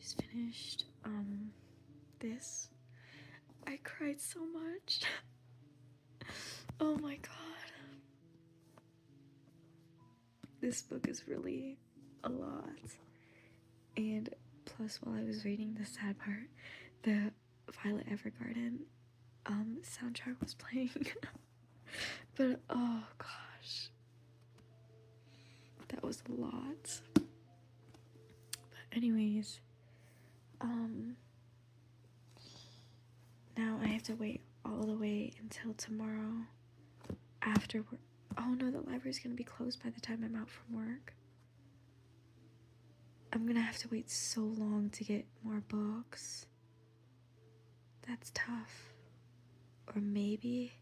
just finished this. I cried so much. Oh my god. This book is really a lot. And plus, while I was reading the sad part, the Violet Evergarden soundtrack was playing. But oh gosh, that was a lot. But anyways, now I have to wait all the way until tomorrow after work. Oh no, the library's gonna be closed by the time I'm out from work. I'm gonna have to wait so long to get more books. That's tough. Or maybe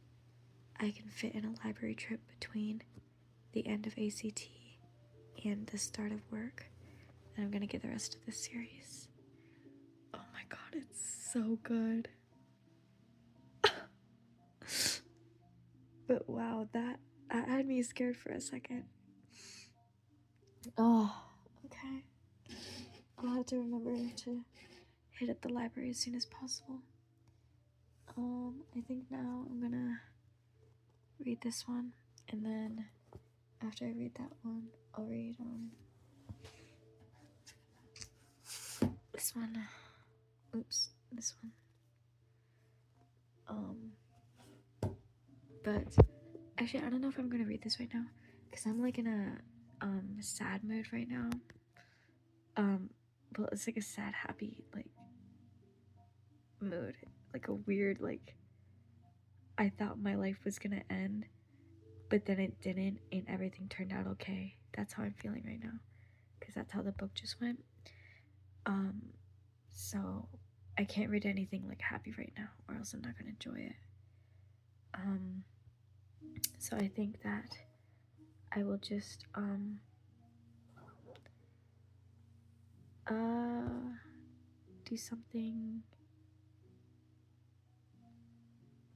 I can fit in a library trip between the end of ACT and the start of work, and I'm gonna get the rest of this series. Oh my god, it's so good. But wow, that had me scared for a second. Oh, okay. I'll have to remember to hit up the library as soon as possible. I think now I'm gonna read this one, and then after I read that one, I'll read this one. Oops, this one. But actually, I don't know if I'm gonna read this right now because I'm like in a sad mood right now. Well, it's like a sad, happy like mood, like a weird like. I thought my life was gonna end, but then it didn't, and everything turned out okay. That's how I'm feeling right now, because that's how the book just went. So I can't read anything like happy right now, or else I'm not gonna enjoy it. So I think that I will just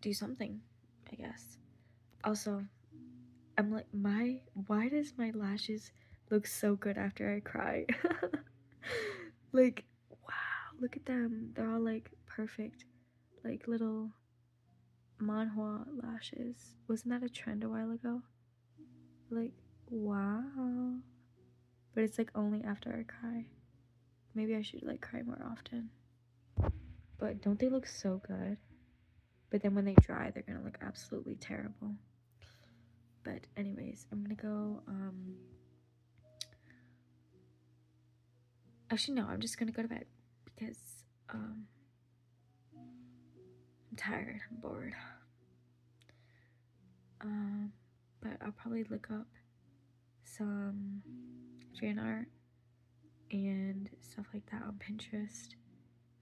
do something, I guess. Also, I'm like, why does my lashes look so good after I cry? Like, wow, look at them. They're all like perfect, like little manhwa lashes. Wasn't that a trend a while ago? Like, wow. But it's like only after I cry. Maybe I should like cry more often. But don't they look so good? But then when they dry, they're gonna look absolutely terrible. But anyways, I'm gonna go, actually no, I'm just gonna go to bed because, I'm tired, I'm bored. But I'll probably look up some fan art and stuff like that on Pinterest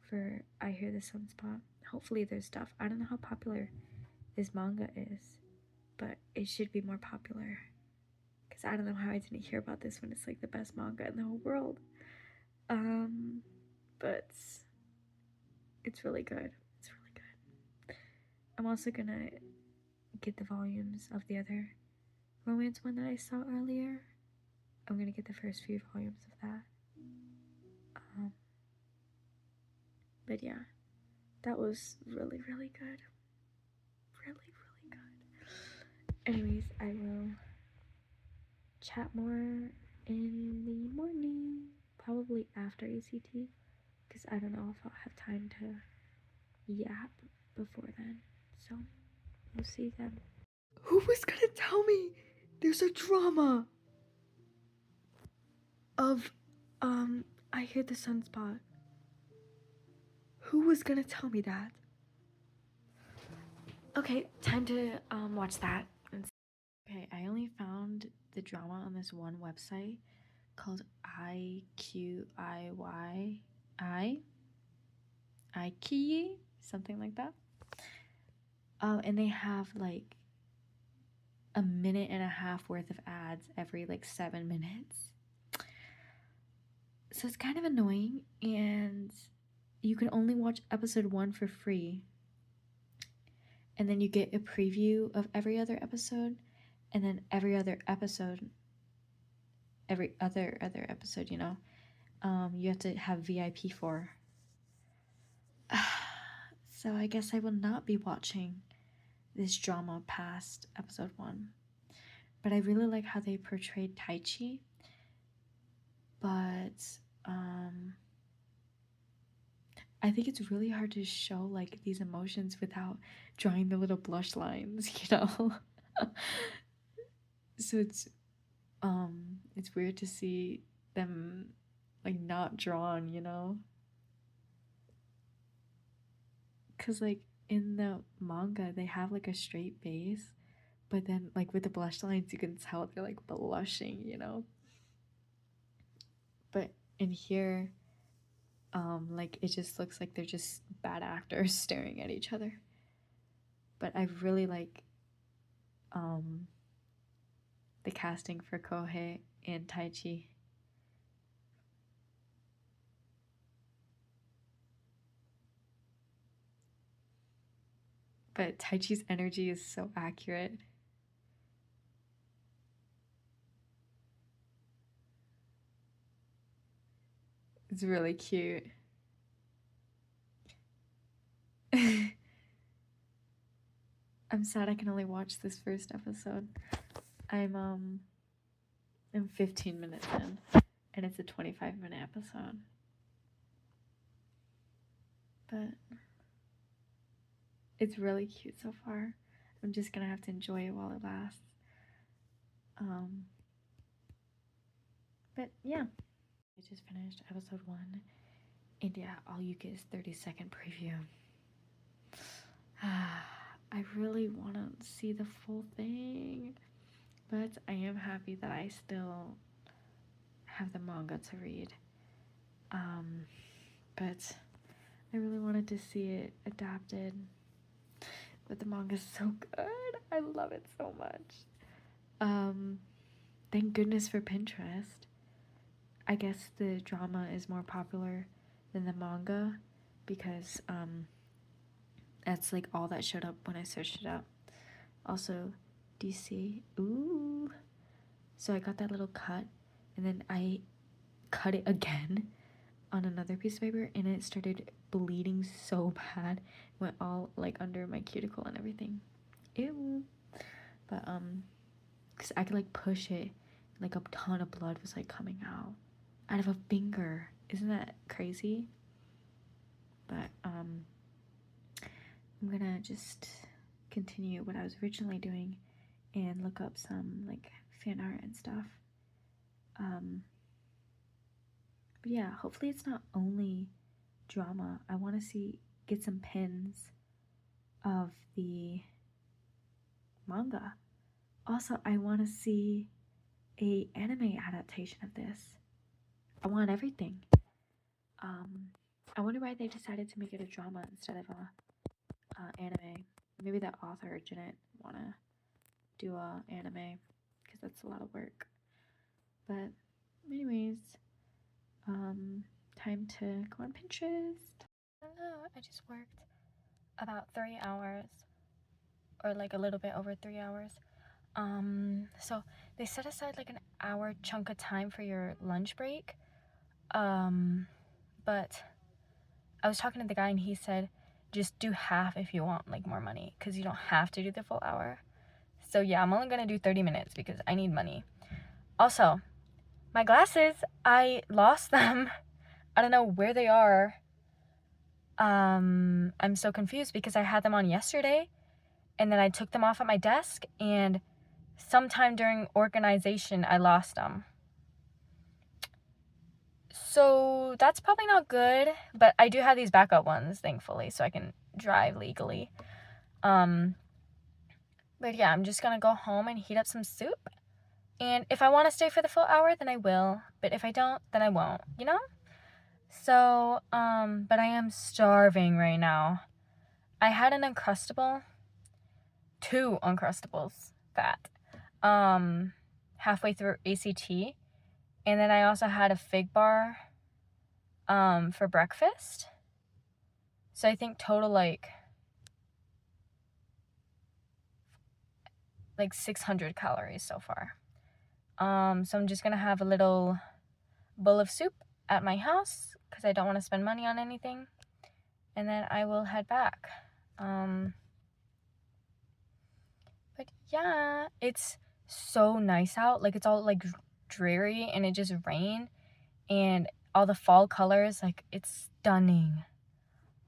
for I Hear the Sunspot. Hopefully there's stuff. I don't know how popular this manga is, but it should be more popular. Because I don't know how I didn't hear about this when it's like the best manga in the whole world. But it's really good. It's really good. I'm also gonna get the volumes of the other romance one that I saw earlier. I'm gonna get the first few volumes of that. But yeah, that was really, really good. Really, really good. Anyways, I will chat more in the morning, probably after ACT, because I don't know if I'll have time to yap before then. So, we'll see then. Who was gonna tell me there's a drama of, I Hear the Sunspot? Who was gonna tell me that? Okay, time to watch that. Okay, I only found the drama on this one website called IQIYI, something like that. And they have like a minute and a half worth of ads every like 7 minutes. So it's kind of annoying, and you can only watch episode 1 for free. And then you get a preview of every other episode, and then every other episode, you know, you have to have VIP for. So I guess I will not be watching this drama past episode 1. But I really like how they portrayed Taichi. But I think it's really hard to show like these emotions without drawing the little blush lines, you know. So it's weird to see them like not drawn, you know. Cause like in the manga they have like a straight face, but then like with the blush lines you can tell they're like blushing, you know. But in here, like it just looks like they're just bad actors staring at each other. But I really like the casting for Kohei and Taichi. But Taichi's energy is so accurate. It's really cute. I'm sad I can only watch this first episode. I'm 15 minutes in, and it's a 25-minute episode. But it's really cute so far. I'm just gonna have to enjoy it while it lasts. But yeah, I just finished episode 1, and yeah, all you get is 30-second preview. I really want to see the full thing, but I am happy that I still have the manga to read. But I really wanted to see it adapted. But the manga is so good. I love it so much. Thank goodness for Pinterest. I guess the drama is more popular than the manga because that's like all that showed up when I searched it up. Also, do you see? Ooh. So I got that little cut, and then I cut it again on another piece of paper, and it started bleeding so bad. It went all like under my cuticle and everything. Ew. But because I could like push it, like a ton of blood was like coming out of a finger. Isn't that crazy? But I'm gonna just continue what I was originally doing and look up some like fan art and stuff. But yeah, hopefully it's not only drama. I want to get some pins of the manga. Also, I want to see a anime adaptation of this. I want everything. I wonder why they decided to make it a drama instead of a anime. Maybe that author didn't want to do a anime because that's a lot of work. But anyways, time to go on Pinterest. I don't know, I just worked about 3 hours, or like a little bit over 3 hours. So they set aside like an hour chunk of time for your lunch break. But I was talking to the guy and he said just do half if you want like more money, because you don't have to do the full hour. So yeah, I'm only gonna do 30 minutes because I need money. Also, my glasses, I lost them. I don't know where they are. I'm so confused because I had them on yesterday and then I took them off at my desk, and sometime during organization I lost them. So that's probably not good, but I do have these backup ones, thankfully, so I can drive legally. But yeah, I'm just gonna go home and heat up some soup. And if I want to stay for the full hour, then I will. But if I don't, then I won't, you know? So, but I am starving right now. I had an Uncrustable, 2 Uncrustables, that, halfway through ACT. And then I also had a fig bar, for breakfast. So I think total like 600 calories so far. So I'm just gonna have a little bowl of soup at my house because I don't want to spend money on anything, and then I will head back. But yeah, it's so nice out. Like, it's all like dreary and it just rained, and all the fall colors, like, it's stunning.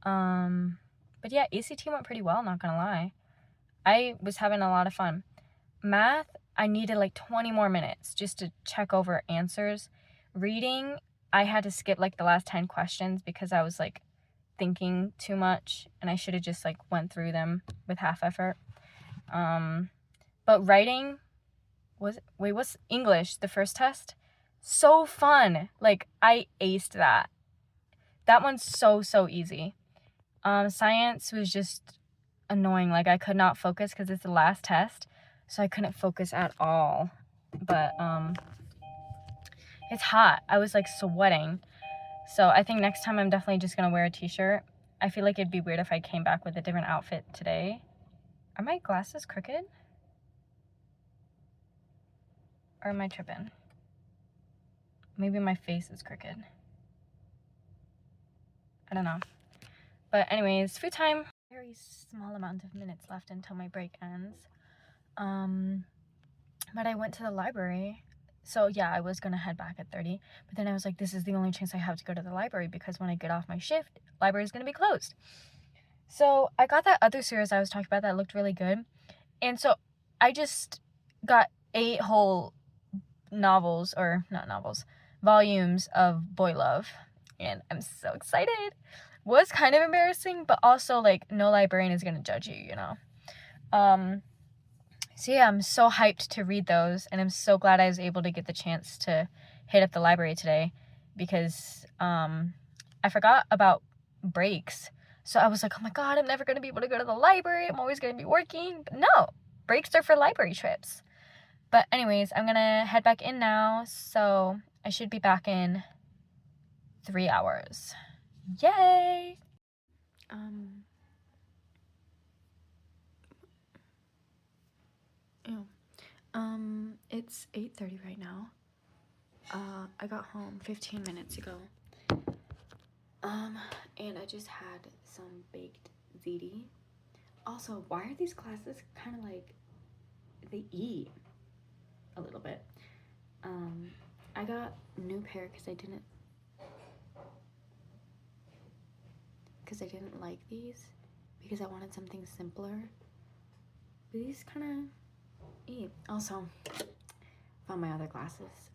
But yeah, ACT went pretty well, not gonna lie. I was having a lot of fun. Math, I needed like 20 more minutes just to check over answers. Reading, I had to skip like the last 10 questions because I was like thinking too much and I should have just like went through them with half effort. But writing what's English, the first test? So fun. Like, I aced that. That one's so easy. Science was just annoying. Like, I could not focus because it's the last test, so I couldn't focus at all. But it's hot. I was like sweating. So I think next time I'm definitely just gonna wear a t-shirt. I feel like it'd be weird if I came back with a different outfit today. Are my glasses crooked? Or am I tripping? Maybe my face is crooked. I don't know. But anyways, food time. Very small amount of minutes left until my break ends. But I went to the library. So yeah, I was gonna head back at 30, but then I was like, this is the only chance I have to go to the library because when I get off my shift, library is gonna be closed. So I got that other series I was talking about that looked really good. And so I just got 8 whole volumes of Boy Love. And I'm so excited. Was kind of embarrassing, but also like no librarian is gonna judge you, you know. So yeah, I'm so hyped to read those, and I'm so glad I was able to get the chance to hit up the library today because I forgot about breaks. So I was like, oh my god, I'm never gonna be able to go to the library. I'm always gonna be working. But no, breaks are for library trips. But anyways, I'm gonna head back in now, so I should be back in 3 hours. Yay! It's 8:30 right now. I got home 15 minutes ago. And I just had some baked ziti. Also, why are these classes kind of like they eat a little bit? I got a new pair because I didn't like these because I wanted something simpler. But these kind of eat. Also, found my other glasses.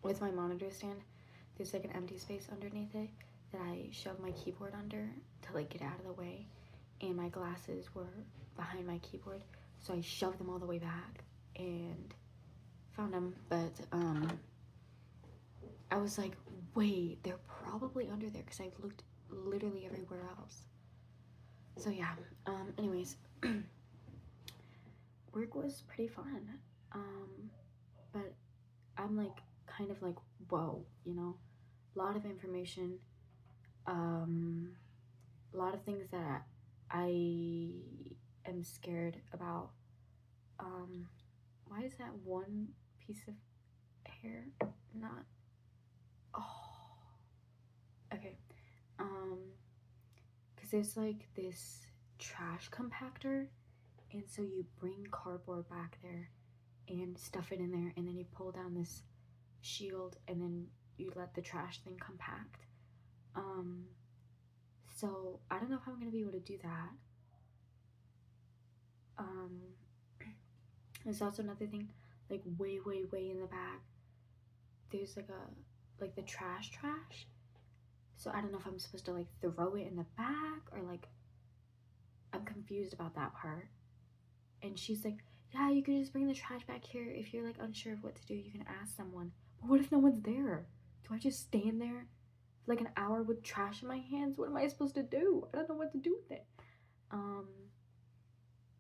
With my monitor stand, there's like an empty space underneath it that I shoved my keyboard under to like get out of the way, and my glasses were behind my keyboard, so I shoved them all the way back and found them. But I was like, wait, they're probably under there because I looked literally everywhere else. So yeah. Anyways, work was pretty fun. But I'm like kind of like, whoa, you know, a lot of information, a lot of things that I am scared about. Why is that one piece of hair not? Oh, okay. Because there's like this trash compactor, and so you bring cardboard back there and stuff it in there, and then you pull down this shield, and then you let the trash thing compact. So I don't know if I'm gonna be able to do that. There's also another thing, like way in the back. There's like the trash. So I don't know if I'm supposed to like throw it in the back or like I'm confused about that part. And she's like, yeah, you could just bring the trash back here. If you're like unsure of what to do, you can ask someone. But what if no one's there? Do I just stand there for like an hour with trash in my hands? What am I supposed to do? I don't know what to do with it.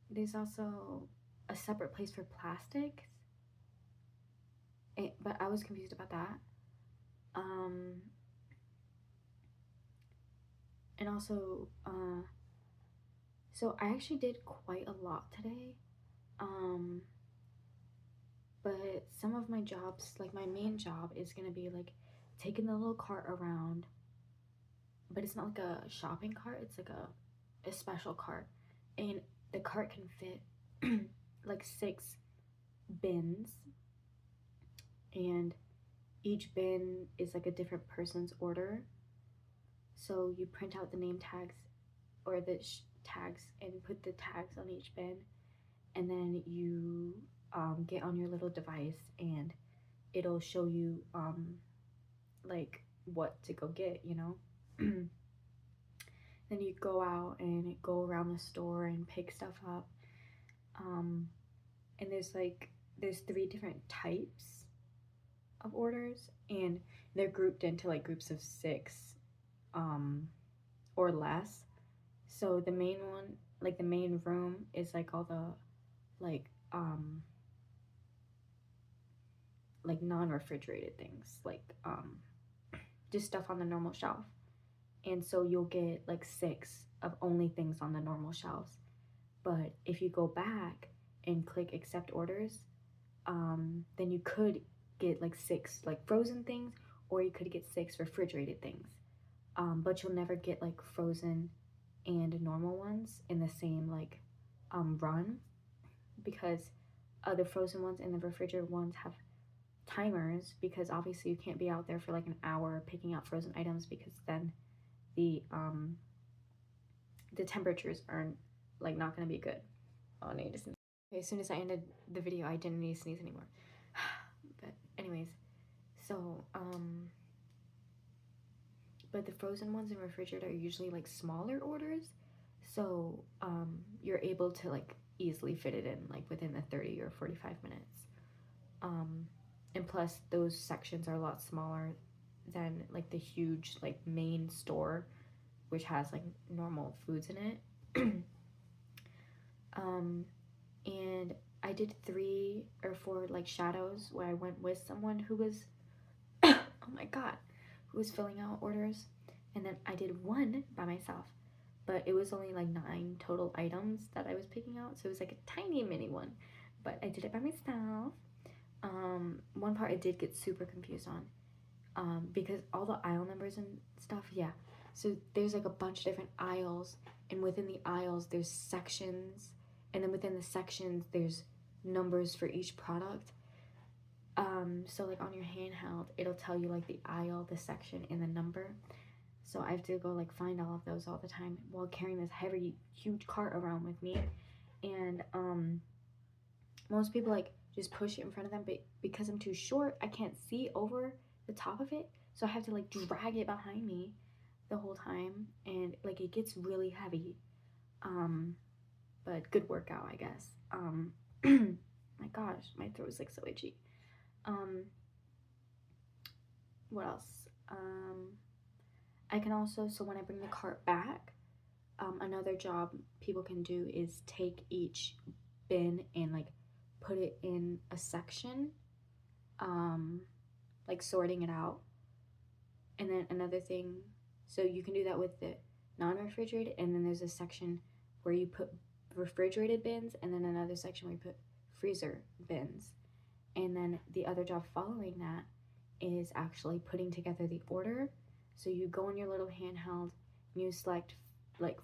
There's also a separate place for plastics. But I was confused about that. And also, so I actually did quite a lot today. But some of my jobs, like my main job, is gonna be like taking the little cart around, but it's not like a shopping cart, it's like a special cart. And the cart can fit like 6 bins, and each bin is like a different person's order. So you print out the name tags or the tags and put the tags on each bin, and then you get on your little device and it'll show you like what to go get, you know. Then you go out and go around the store and pick stuff up. And there's 3 different types of orders, and they're grouped into like groups of 6 or less. So the main one, like the main room, is like all the like like non-refrigerated things, like just stuff on the normal shelf. And so you'll get like 6 of only things on the normal shelves. But if you go back and click accept orders, then you could get like 6 like frozen things, or you could get 6 refrigerated things. But you'll never get like frozen and normal ones in the same like run, because the frozen ones and the refrigerated ones have timers, because obviously you can't be out there for like an hour picking out frozen items, because then the temperatures are like not gonna be good. Oh, I need to sneeze. Okay, as soon as I ended the video, I didn't need to sneeze anymore. But anyways, so but the frozen ones and refrigerated are usually like smaller orders, so you're able to like easily fit it in like within the 30 or 45 minutes. And plus those sections are a lot smaller than like the huge like main store, which has like normal foods in it. And I did 3 or 4 like shadows where I went with someone who was oh my god, who was filling out orders, and then I did 1 by myself, but it was only like 9 total items that I was picking out, so it was like a tiny mini one, but I did it by myself. One part I did get super confused on, because all the aisle numbers and stuff, yeah. So there's like a bunch of different aisles, and within the aisles there's sections, and then within the sections there's numbers for each product. So like on your handheld, it'll tell you like the aisle, the section, and the number. So I have to go like find all of those all the time while carrying this heavy, huge cart around with me. And most people like just push it in front of them, but because I'm too short, I can't see over the top of it. So I have to like drag it behind me the whole time, and like it gets really heavy. But good workout, I guess. My gosh, my throat is like so itchy. What else? I can also, so when I bring the cart back, another job people can do is take each bin and like put it in a section, like sorting it out. And then another thing, so you can do that with the non-refrigerated, and then there's a section where you put refrigerated bins, and then another section where you put freezer bins. And then the other job following that is actually putting together the order. So you go on your little handheld and you select like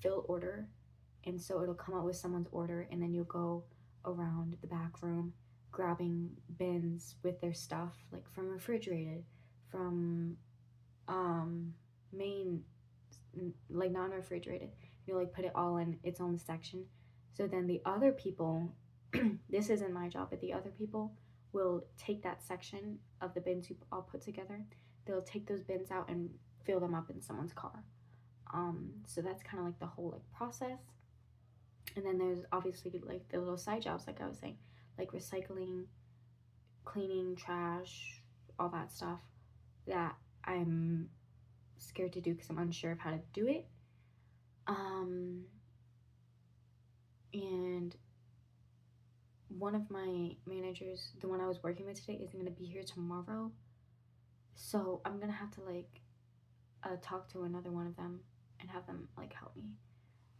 fill order, and so it'll come out with someone's order, and then you'll go around the back room grabbing bins with their stuff, like from refrigerated, from main, like non-refrigerated. You like put it all in its own section. So then the other people this isn't my job, but the other people will take that section of the bins you all put together. They'll take those bins out and fill them up in someone's car. So that's kind of like the whole like process. And then there's obviously like the little side jobs, like I was saying, like recycling, cleaning, trash, all that stuff that I'm scared to do because I'm unsure of how to do it. And one of my managers, the one I was working with today, isn't gonna be here tomorrow, so I'm gonna have to like talk to another one of them and have them like help me,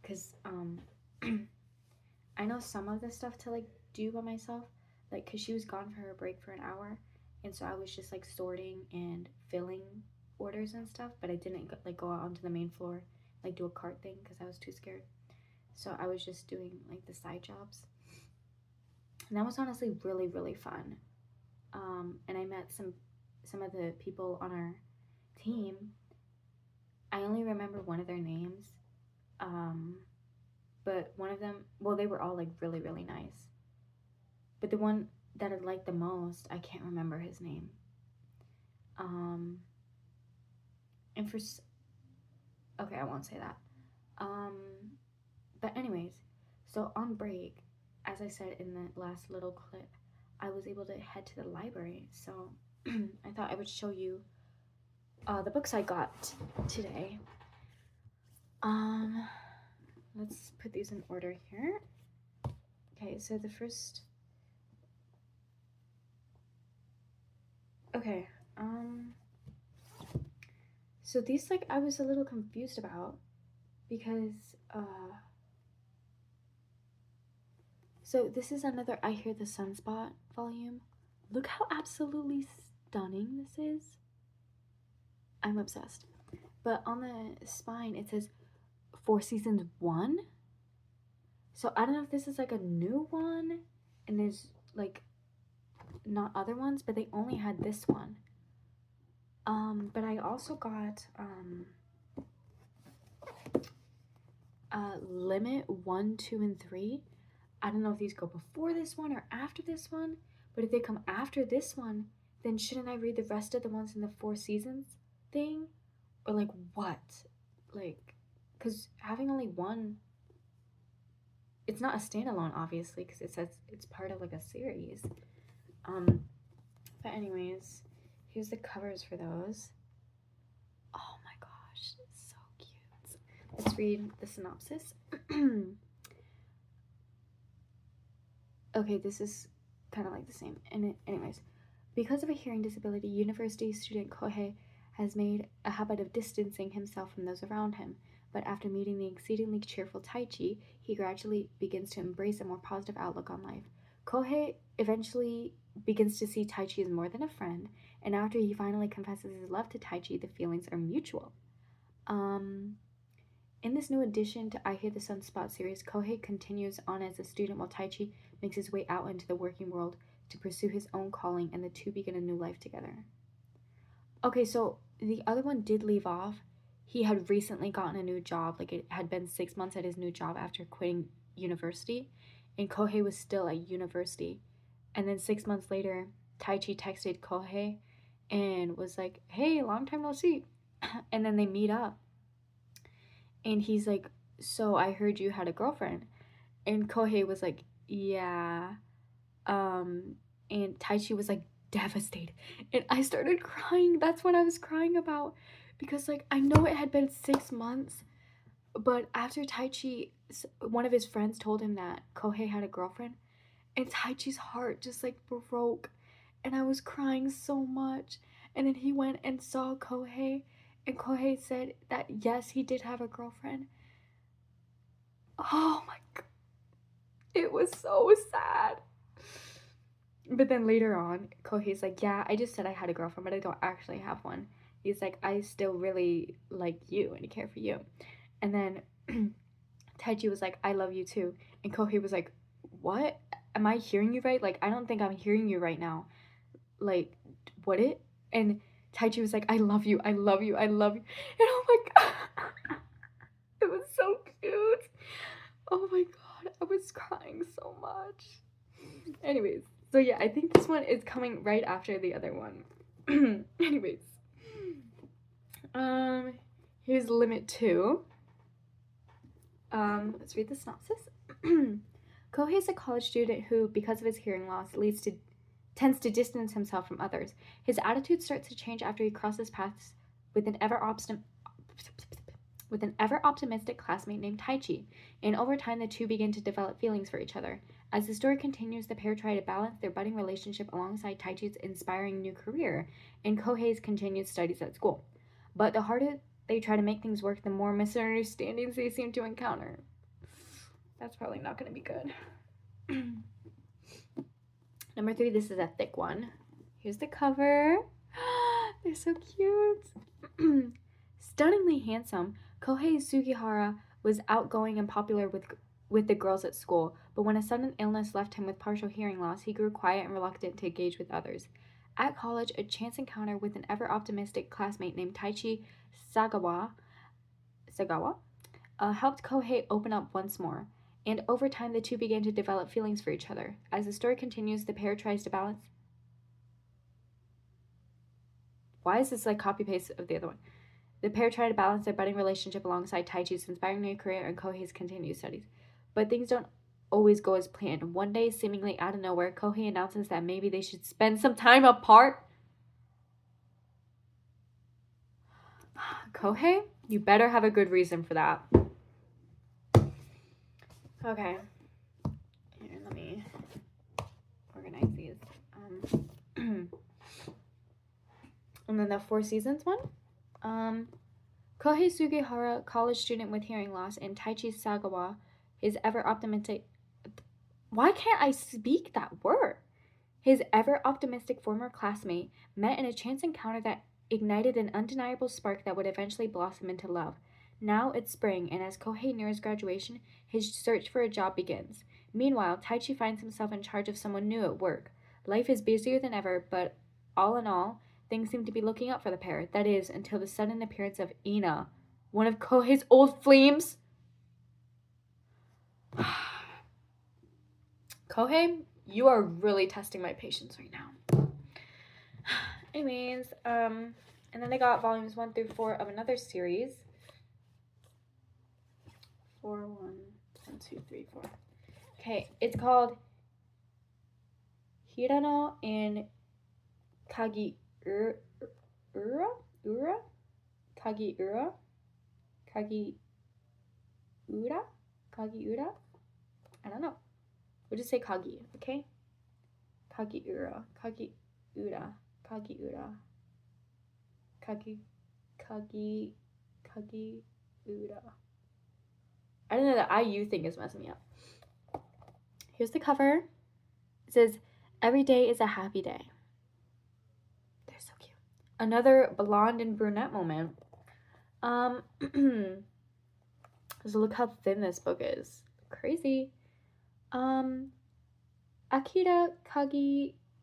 because I know some of the stuff to like do by myself, like because she was gone for her break for an hour, and so I was just like sorting and filling orders and stuff, but I didn't like go out onto the main floor, like do a cart thing because I was too scared. So I was just doing like the side jobs, and that was honestly really really fun. And I met some of the people on our team. I only remember one of their names, um, but one of them, well, they were all like really really nice. But the one that I liked the most, I can't remember his name. Um, and for okay, I won't say that. Um, but anyways, so on break, as I said in the last little clip, I was able to head to the library. So I thought I would show you the books I got today. Um, let's put these in order here. Okay, so the first. Okay, so these like I was a little confused about because so this is another I Hear the Sunspot volume. Look how absolutely stunning this is. I'm obsessed. But on the spine it says 4 seasons 1. So I don't know if this is like a new one and there's like not other ones, but they only had this one. But I also got Limit 1, 2, and 3. I don't know if these go before this one or after this one, but if they come after this one, then shouldn't I read the rest of the ones in the 4 seasons thing? Or like what? Like, because having only one, it's not a standalone, obviously, because it says it's part of like a series. But anyways, here's the covers for those. Oh my gosh, it's so cute. Let's read the synopsis. Okay, this is kind of like the same. And anyways, because of a hearing disability, university student Kohei has made a habit of distancing himself from those around him. But after meeting the exceedingly cheerful Taichi, he gradually begins to embrace a more positive outlook on life. Kohei eventually begins to see Taichi as more than a friend, and after he finally confesses his love to Taichi, the feelings are mutual. In this new addition to I Hear the Sunspot series, Kohei continues on as a student while Taichi makes his way out into the working world to pursue his own calling, and the two begin a new life together. Okay, so the other one did leave off. He had recently gotten a new job, like it had been 6 months at his new job after quitting university, and Kohei was still at university. And then 6 months later, Taichi texted Kohei and was like, "Hey, long time no see." And then they meet up. And he's like, "So I heard you had a girlfriend." And Kohei was like, "Yeah." And Taichi was like devastated. And I started crying. That's what I was crying about. Because like I know it had been 6 months, but after Taichi, one of his friends told him that Kohei had a girlfriend, and Taichi's heart just like broke. And I was crying so much. And then he went and saw Kohei, and Kohei said that yes, he did have a girlfriend. Oh my god. It was so sad. But then later on, Kohei's like, "Yeah, I just said I had a girlfriend, but I don't actually have one." He's like, "I still really like you and care for you." And then Taichi was like, "I love you too." And Kohei was like, "What? Am I hearing you right? Like, I don't think I'm hearing you right now. Like, what it?" And Taichi was like, "I love you, I love you, I love you." And oh my god, it was so cute. Oh my god, I was crying so much. Anyways, so yeah, I think this one is coming right after the other one. Anyways, here's Limit 2. Let's read the synopsis. Kohei is a college student who, because of his hearing loss, tends to distance himself from others. His attitude starts to change after he crosses paths with an ever optimistic classmate named Taichi, and over time the two begin to develop feelings for each other. As the story continues, the pair try to balance their budding relationship alongside Taichi's inspiring new career and Kohei's continued studies at school. But the harder they try to make things work, the more misunderstandings they seem to encounter. That's probably not going to be good. Number 3, this is a thick one. Here's the cover. They're so cute. Stunningly handsome, Kohei Sugihara was outgoing and popular with the girls at school, but when a sudden illness left him with partial hearing loss, he grew quiet and reluctant to engage with others. At college, a chance encounter with an ever optimistic classmate named Taichi Sagawa helped Kohei open up once more, and over time the two began to develop feelings for each other. As the story continues, the pair tries to balance. Why is this like copy paste of the other one? The pair try to balance their budding relationship alongside Taichi's inspiring new career and Kohei's continued studies. But things don't always go as planned. One day, seemingly out of nowhere, Kohei announces that maybe they should spend some time apart. Kohei, you better have a good reason for that. Okay. Here, let me organize these. And then the Four Seasons one. Kohei Sugihara, college student with hearing loss, and Taichi Sagawa, his ever optimistic. Why can't I speak that word? His ever optimistic former classmate met in a chance encounter that ignited an undeniable spark that would eventually blossom into love. Now it's spring, and as Kohei nears graduation, his search for a job begins. Meanwhile, Taichi finds himself in charge of someone new at work. Life is busier than ever, but all in all, things seem to be looking up for the pair. That is, until the sudden appearance of Ina, one of Kohei's old flames. Kohei, you are really testing my patience right now. Anyways, and then I got volumes 1 through 4 of another series. 4, 1, 2, 3, 4. Okay, it's called Hirano and Kagiura? Kagiura? I don't know. We'll just say Kagi, okay? Kagiura. Kagiura. I don't know, the IU thing is messing me up. Here's the cover. It says, "Every day is a happy day." They're so cute. Another blonde and brunette moment. So look how thin this book is. Crazy. Akira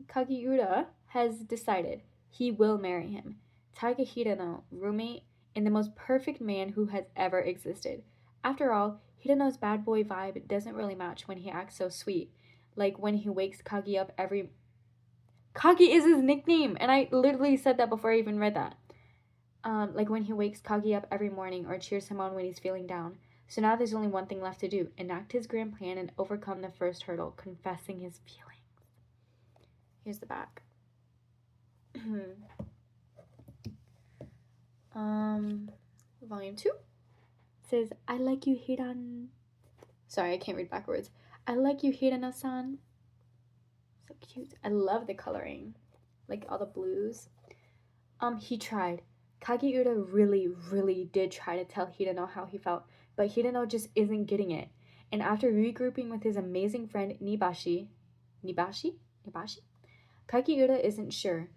Kagiura has decided he will marry him. Taiga Hirano, roommate, and the most perfect man who has ever existed. After all, Hirano's bad boy vibe doesn't really match when he acts so sweet. Like when he wakes Kagi up every... Kagi is his nickname! And I literally said that before I even read that. Like when he wakes Kagi up every morning or cheers him on when he's feeling down. So now there's only one thing left to do. Enact his grand plan and overcome the first hurdle, confessing his feelings. Here's the back. Volume 2 says, "I like you, Hiran." Sorry, I can't read backwards. "I like you, Hirano-san." So cute. I love the coloring. Like all the blues. He tried. Kagiura really did try to tell Hirano how he felt, but Hirano just isn't getting it. And after regrouping with his amazing friend Nibashi, Kagiura isn't sure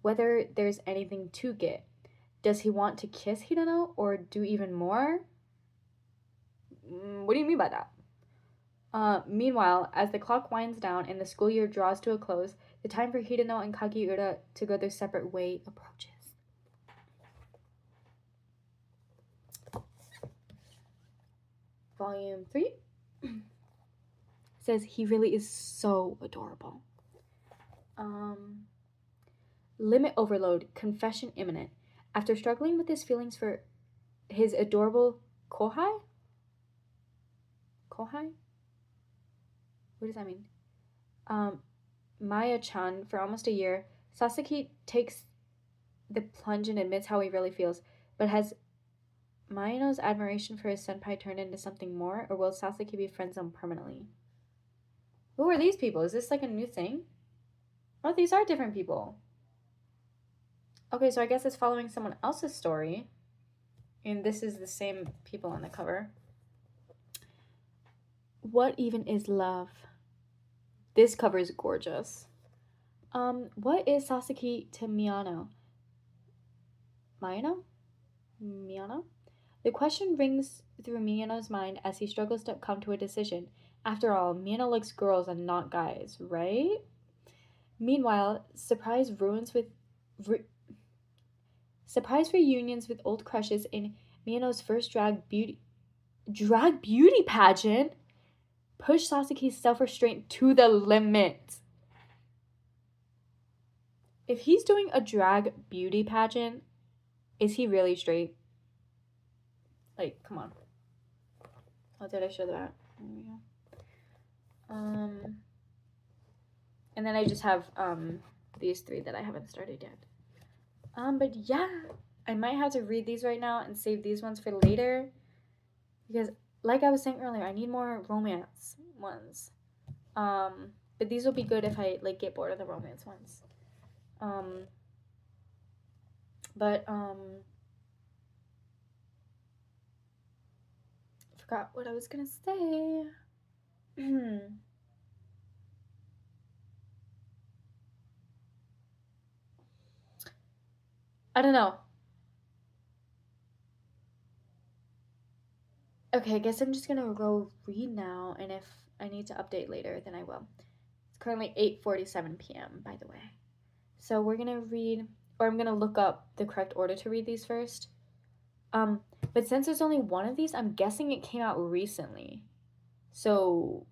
whether there's anything to get. Does he want to kiss Hirano or do even more? What do you mean by that? Meanwhile, as the clock winds down and the school year draws to a close, the time for Hirano and Kagiura to go their separate way approaches. Volume 3 says, "He really is so adorable." Limit overload, confession imminent. After struggling with his feelings for his adorable Kohai? What does that mean? Maya-chan for almost a year, Sasaki takes the plunge and admits how he really feels, but has Mayano's admiration for his senpai turned into something more, or will Sasaki be friend-zoned permanently? Who are these people? Is this like a new thing? Oh, these are different people. Okay, so I guess it's following someone else's story. And this is the same people on the cover. What even is love? This cover is gorgeous. What is Sasaki to Miyano? Miyano? Miyano? The question rings through Miyano's mind as he struggles to come to a decision. After all, Miyano likes girls and not guys, right? Meanwhile, surprise reunions with old crushes in Miyano's first drag beauty pageant push Sasaki's self-restraint to the limit. If he's doing a drag beauty pageant, is he really straight? Like, come on. Oh, did I show that? There we go. And then I just have these three that I haven't started yet. But yeah, I might have to read these right now and save these ones for later, because like I was saying earlier, I need more romance ones. But these will be good if I like get bored of the romance ones. But forgot what I was gonna say. I don't know. Okay, I guess I'm just gonna go read now, and if I need to update later, then I will. It's currently 8:47 p.m. by the way. So we're gonna read, or I'm gonna look up the correct order to read these first. But since there's only one of these, I'm guessing it came out recently. So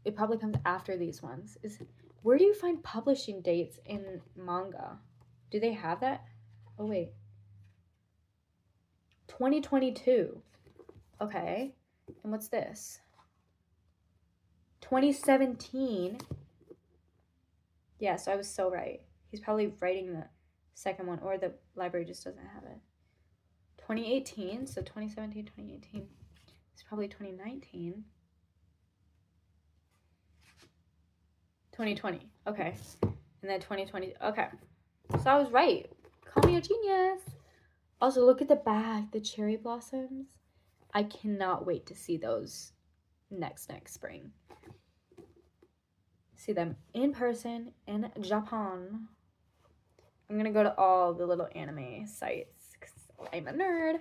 it probably comes after these ones. Where do you find publishing dates in manga? Do they have that? Oh wait. 2022. Okay. And what's this? 2017. Yeah, so I was so right. He's probably writing the second one, or the library just doesn't have it. 2018, so 2017, 2018. It's probably 2019. 2020. Okay. And then 2020. Okay. So I was right. Call me a genius. Also, look at the back, the cherry blossoms. I cannot wait to see those next spring. See them in person in Japan. I'm gonna go to all the little anime sites because I'm a nerd.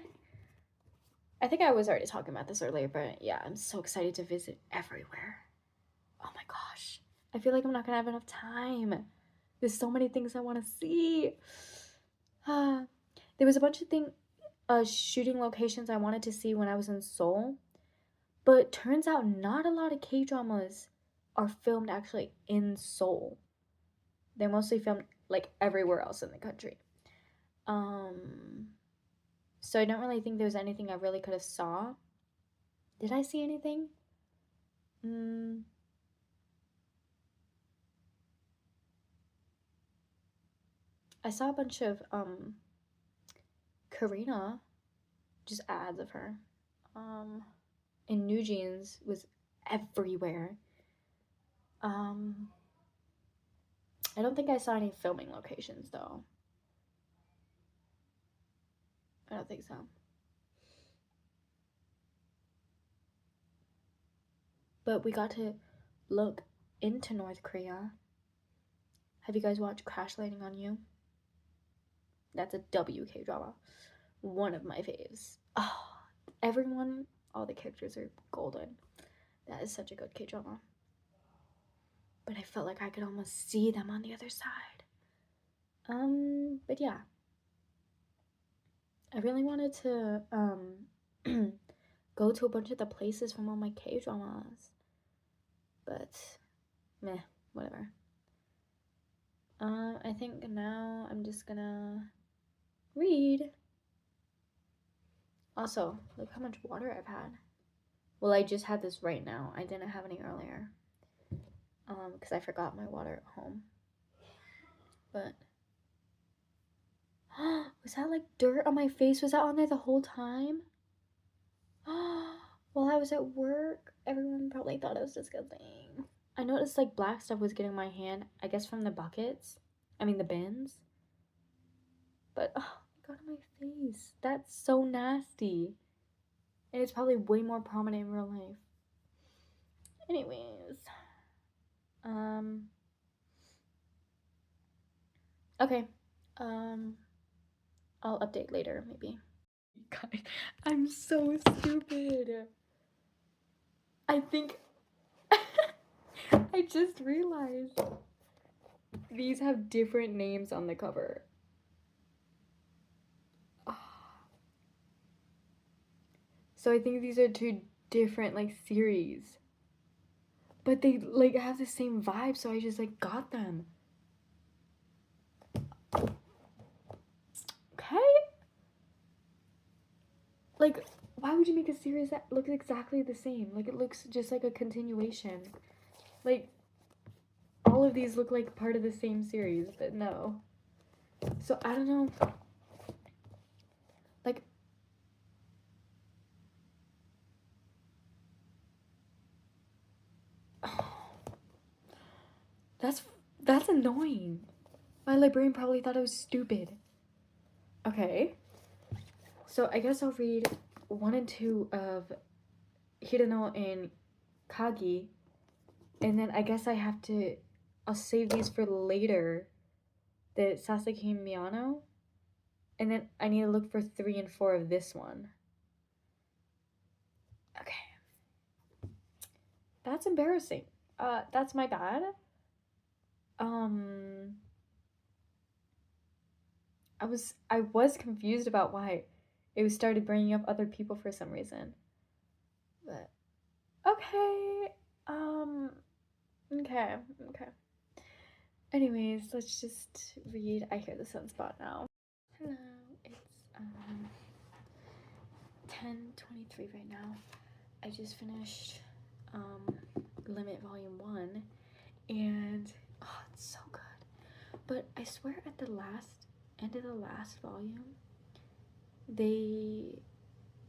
I think I was already talking about this earlier, but yeah, I'm so excited to visit everywhere. Oh my gosh. I feel like I'm not gonna have enough time. There's so many things I want to see. There was a bunch of shooting locations I wanted to see when I was in Seoul, but turns out not a lot of K-dramas are filmed actually in Seoul. They're mostly filmed like everywhere else in the country. So I don't really think there was anything I really could have saw. Did I see anything? I saw a bunch of Karina, just ads of her. And New Jeans was everywhere. I don't think I saw any filming locations though. I don't think so. But we got to look into North Korea. Have you guys watched Crash Landing on You? That's a WK drama. One of my faves. Oh, everyone, all the characters are golden. That is such a good K drama. But I felt like I could almost see them on the other side. But yeah. I really wanted to go to a bunch of the places from all my K dramas. But meh, whatever. I think now I'm just gonna read. Also, look how much water I've had. Well, I just had this right now. I didn't have any earlier. Because I forgot my water at home. But was that like dirt on my face? Was that on there the whole time? While I was at work, everyone probably thought it was disgusting. I noticed like black stuff was getting my hand, I guess from the buckets. I mean the bins. But oh, it got on my face. That's so nasty. And it's probably way more prominent in real life. Anyways. Okay. Um, I'll update later, maybe. God, I'm so stupid. I think I just realized these have different names on the cover. So I think these are two different like series. But they like have the same vibe, so I just like got them. Okay? Like, why would you make a series that looks exactly the same? Like, it looks just like a continuation. Like, all of these look like part of the same series, but no. So, I don't know. Like, that's that's annoying. My librarian probably thought I was stupid. Okay. So, I guess I'll read 1 and 2 of Hirano and Kagi, and then I guess I'll save these for later. The Sasaki Miyano, and then I need to look for 3 and 4 of this one. Okay. That's embarrassing. That's my bad. Um I was confused about why it was started bringing up other people for some reason. But okay. Um okay. Okay. Anyways, let's just read I Hear the Sunspot now. Hello. It's 10:23 right now. I just finished Limit Volume 1, and oh, it's so good. But I swear at the end of the last volume, they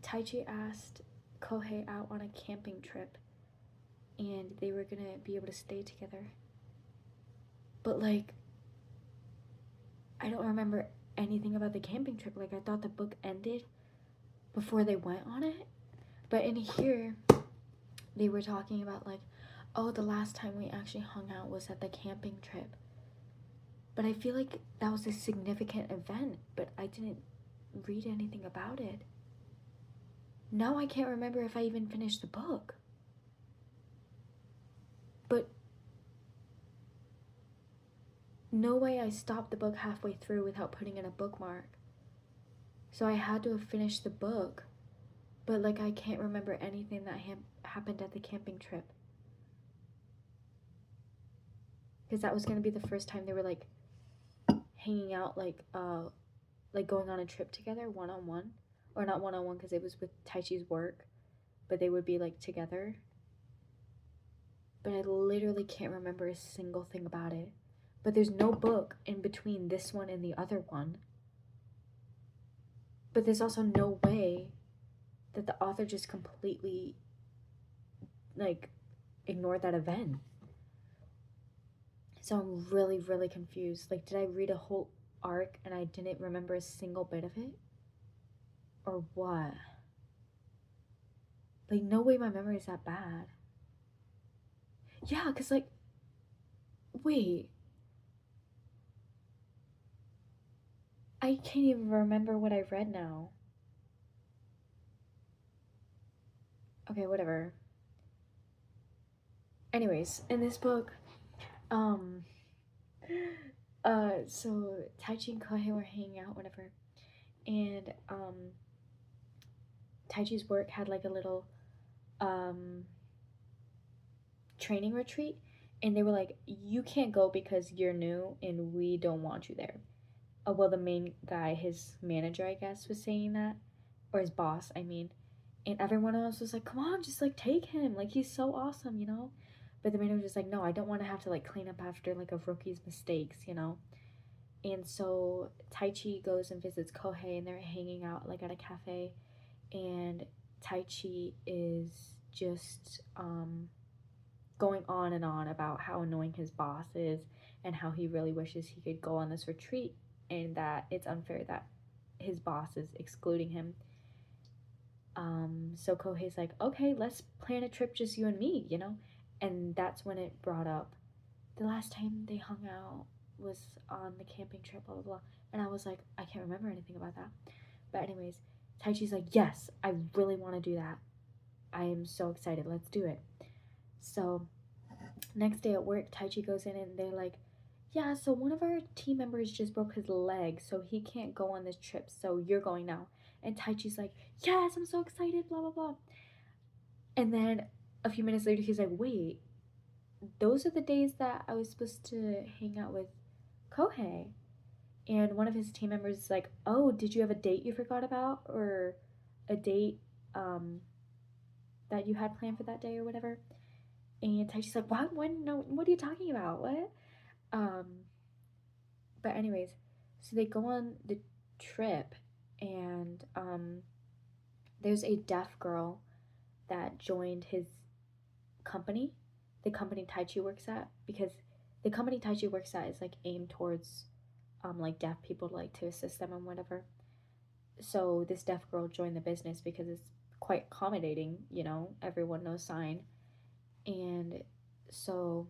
Taichi asked Kohei out on a camping trip, and they were gonna be able to stay together. But like, I don't remember anything about the camping trip. Like, I thought the book ended before they went on it. But in here, they were talking about like, oh, the last time we actually hung out was at the camping trip. But I feel like that was a significant event, but I didn't read anything about it. Now I can't remember if I even finished the book. But no way I stopped the book halfway through without putting in a bookmark. So I had to have finished the book. But like, I can't remember anything that happened at the camping trip. Because that was going to be the first time they were like hanging out, like going on a trip together one-on-one. Or not one-on-one because it was with Taichi's work, but they would be like together. But I literally can't remember a single thing about it. But there's no book in between this one and the other one. But there's also no way that the author just completely like ignored that event. So I'm really, really confused. Like, did I read a whole arc and I didn't remember a single bit of it? Or what? Like, no way my memory is that bad. Yeah, because, like, wait. I can't even remember what I read now. Okay, whatever. Anyways, in this book, um, so Taichi and Kohei were hanging out, whatever, and, Taichi's work had, like, a little, um, training retreat, and they were like, you can't go because you're new and we don't want you there. Well, the main guy, his manager, I guess, was saying that, or his boss, I mean, and everyone else was like, come on, just like take him, like he's so awesome, you know. But the manager was just like, no, I don't want to have to like clean up after like a rookie's mistakes, you know. And so Taichi goes and visits Kohei, and they're hanging out like at a cafe, and Taichi is just going on and on about how annoying his boss is and how he really wishes he could go on this retreat and that it's unfair that his boss is excluding him. So Kohei's like, okay, let's plan a trip, just you and me, you know? And that's when it brought up the last time they hung out. was on the camping trip, blah blah blah. And I was like, I can't remember anything about that. But anyways, Taichi's like, yes, I really want to do that. I am so excited. Let's do it. So next day at work, Taichi goes in and they're like, yeah, so one of our team members just broke his leg, so he can't go on this trip. So you're going now. And Taichi's like, yes, I'm so excited, blah blah blah. And then a few minutes later, he's like, wait, those are the days that I was supposed to hang out with Kohei. And one of his team members is like, oh, did you have a date you forgot about? Or a date um, that you had planned for that day or whatever? And Taichi's like, what? When? No, what are you talking about? What? Um, but anyways, so they go on the trip, and there's a deaf girl that joined his company, the company Taichi works at, because the company Taichi works at is like aimed towards like deaf people, like to assist them and whatever. So this deaf girl joined the business because it's quite accommodating, you know, everyone knows sign. And so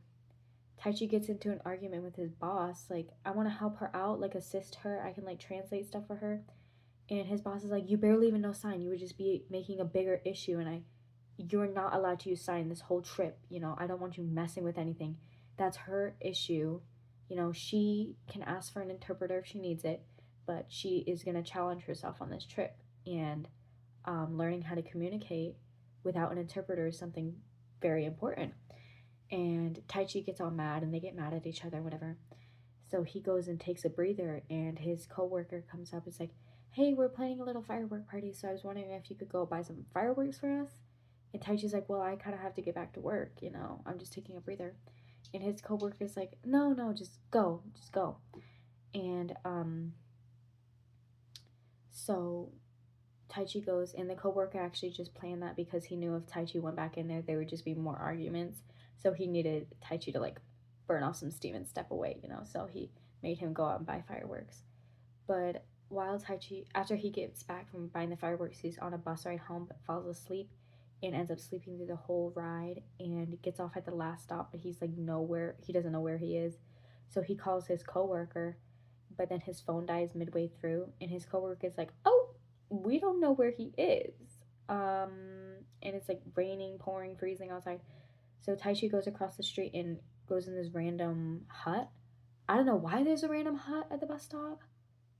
Taichi gets into an argument with his boss, like, I want to help her out, like assist her, I can like translate stuff for her. And his boss is like, you barely even know sign, you would just be making a bigger issue, and you're not allowed to use sign this whole trip, you know, I don't want you messing with anything. That's her issue. You know, she can ask for an interpreter if she needs it, but she is going to challenge herself on this trip. And learning how to communicate without an interpreter is something very important. And Taichi gets all mad and they get mad at each other, whatever. So he goes and takes a breather, and his coworker comes up and is like, hey, we're planning a little firework party, so I was wondering if you could go buy some fireworks for us. And Taichi's like, well, I kind of have to get back to work, you know, I'm just taking a breather. And his coworker's like, no, no, just go, just go. And so Taichi goes, and the coworker actually just planned that because he knew if Taichi went back in there would just be more arguments. So he needed Taichi to like burn off some steam and step away, you know. So he made him go out and buy fireworks. But while Taichi, after he gets back from buying the fireworks, he's on a bus ride home but falls asleep and ends up sleeping through the whole ride and gets off at the last stop, but he's like nowhere, he doesn't know where he is. So he calls his coworker, but then his phone dies midway through, and his coworker is like, oh, we don't know where he is. Um, and it's like raining, pouring, freezing outside. So Taichi goes across the street and goes in this random hut. I don't know why there's a random hut at the bus stop.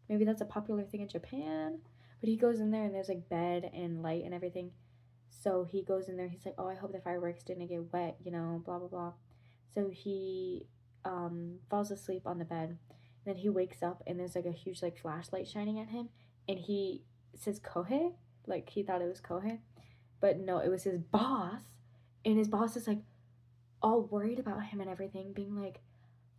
Maybe that's a popular thing in Japan. But he goes in there and there's like bed and light and everything. So he goes in there. He's like, oh, I hope the fireworks didn't get wet, you know, blah, blah, blah. So he falls asleep on the bed. Then he wakes up and there's like a huge like flashlight shining at him. And he says Kohei. Like he thought it was Kohei. But no, it was his boss. And his boss is like all worried about him and everything, being like,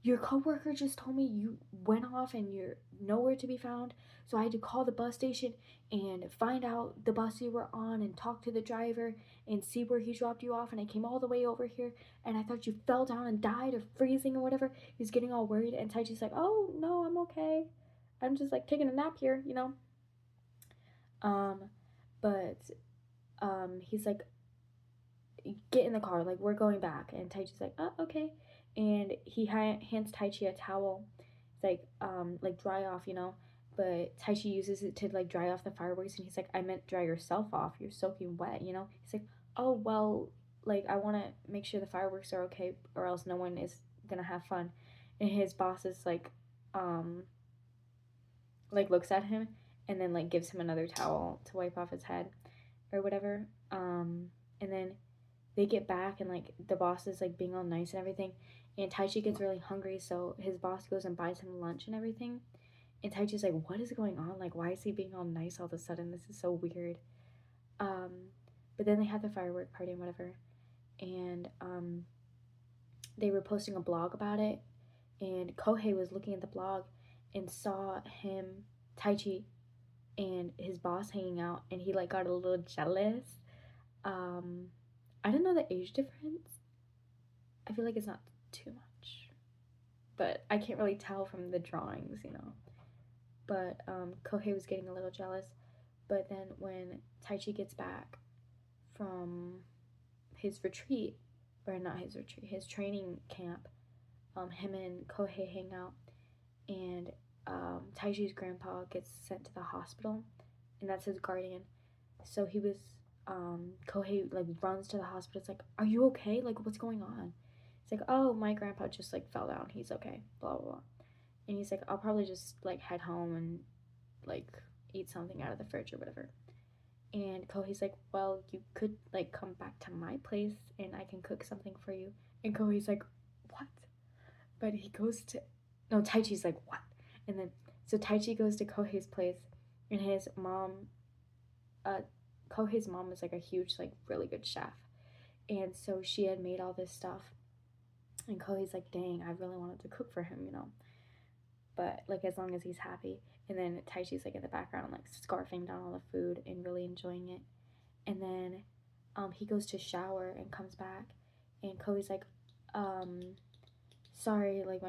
your coworker just told me you went off and you're nowhere to be found. So I had to call the bus station and find out the bus you were on and talk to the driver and see where he dropped you off. And I came all the way over here and I thought you fell down and died of freezing or whatever. He's getting all worried, and Taichi's like, oh no, I'm okay. I'm just like taking a nap here, you know. Um, but he's like, get in the car, like we're going back. And Taichi's like, oh, okay. And he hands Taichi a towel. It's like dry off, you know. But Taichi uses it to like dry off the fireworks, and he's like, I meant dry yourself off. You're soaking wet, you know. He's like, oh well, like I want to make sure the fireworks are okay, or else no one is gonna have fun. And his boss is like looks at him, and then like gives him another towel to wipe off his head, or whatever. And then they get back, and like the boss is like being all nice and everything, and Taichi gets really hungry, so his boss goes and buys him lunch and everything. And Taichi's like, what is going on, like why is he being all nice all of a sudden, this is so weird. um but then they had the firework party and whatever, and they were posting a blog about it, and Kohei was looking at the blog and saw him, Taichi, and his boss hanging out, and he like got a little jealous. um I don't know the age difference. I feel like it's not too much, but I can't really tell from the drawings, you know. But Kohei was getting a little jealous. But then when Taichi gets back from his retreat, or not his retreat, his training camp, him and Kohei hang out, and Taiji's grandpa gets sent to the hospital, and that's his guardian. So he was Kohei like runs to the hospital. It's like, "Are you okay? Like, what's going on?" It's like, "Oh, my grandpa just like fell down. He's okay." Blah blah blah. And he's like, "I'll probably just like head home and like eat something out of the fridge or whatever." And Kohei's like, "Well, you could like come back to my place and I can cook something for you." And Kohei's like, "What?" But he goes to no, Taichi's like, "What?" And then so Taichi goes to Kohei's place, and his mom, uh, Kohei's mom is like a huge, like really good chef, and so she had made all this stuff, and Kohei's like, "Dang, I really wanted to cook for him, you know." But like as long as he's happy, and then Taichi's like in the background, like scarfing down all the food and really enjoying it, and then he goes to shower and comes back, and Kohei's like, um, "Sorry, like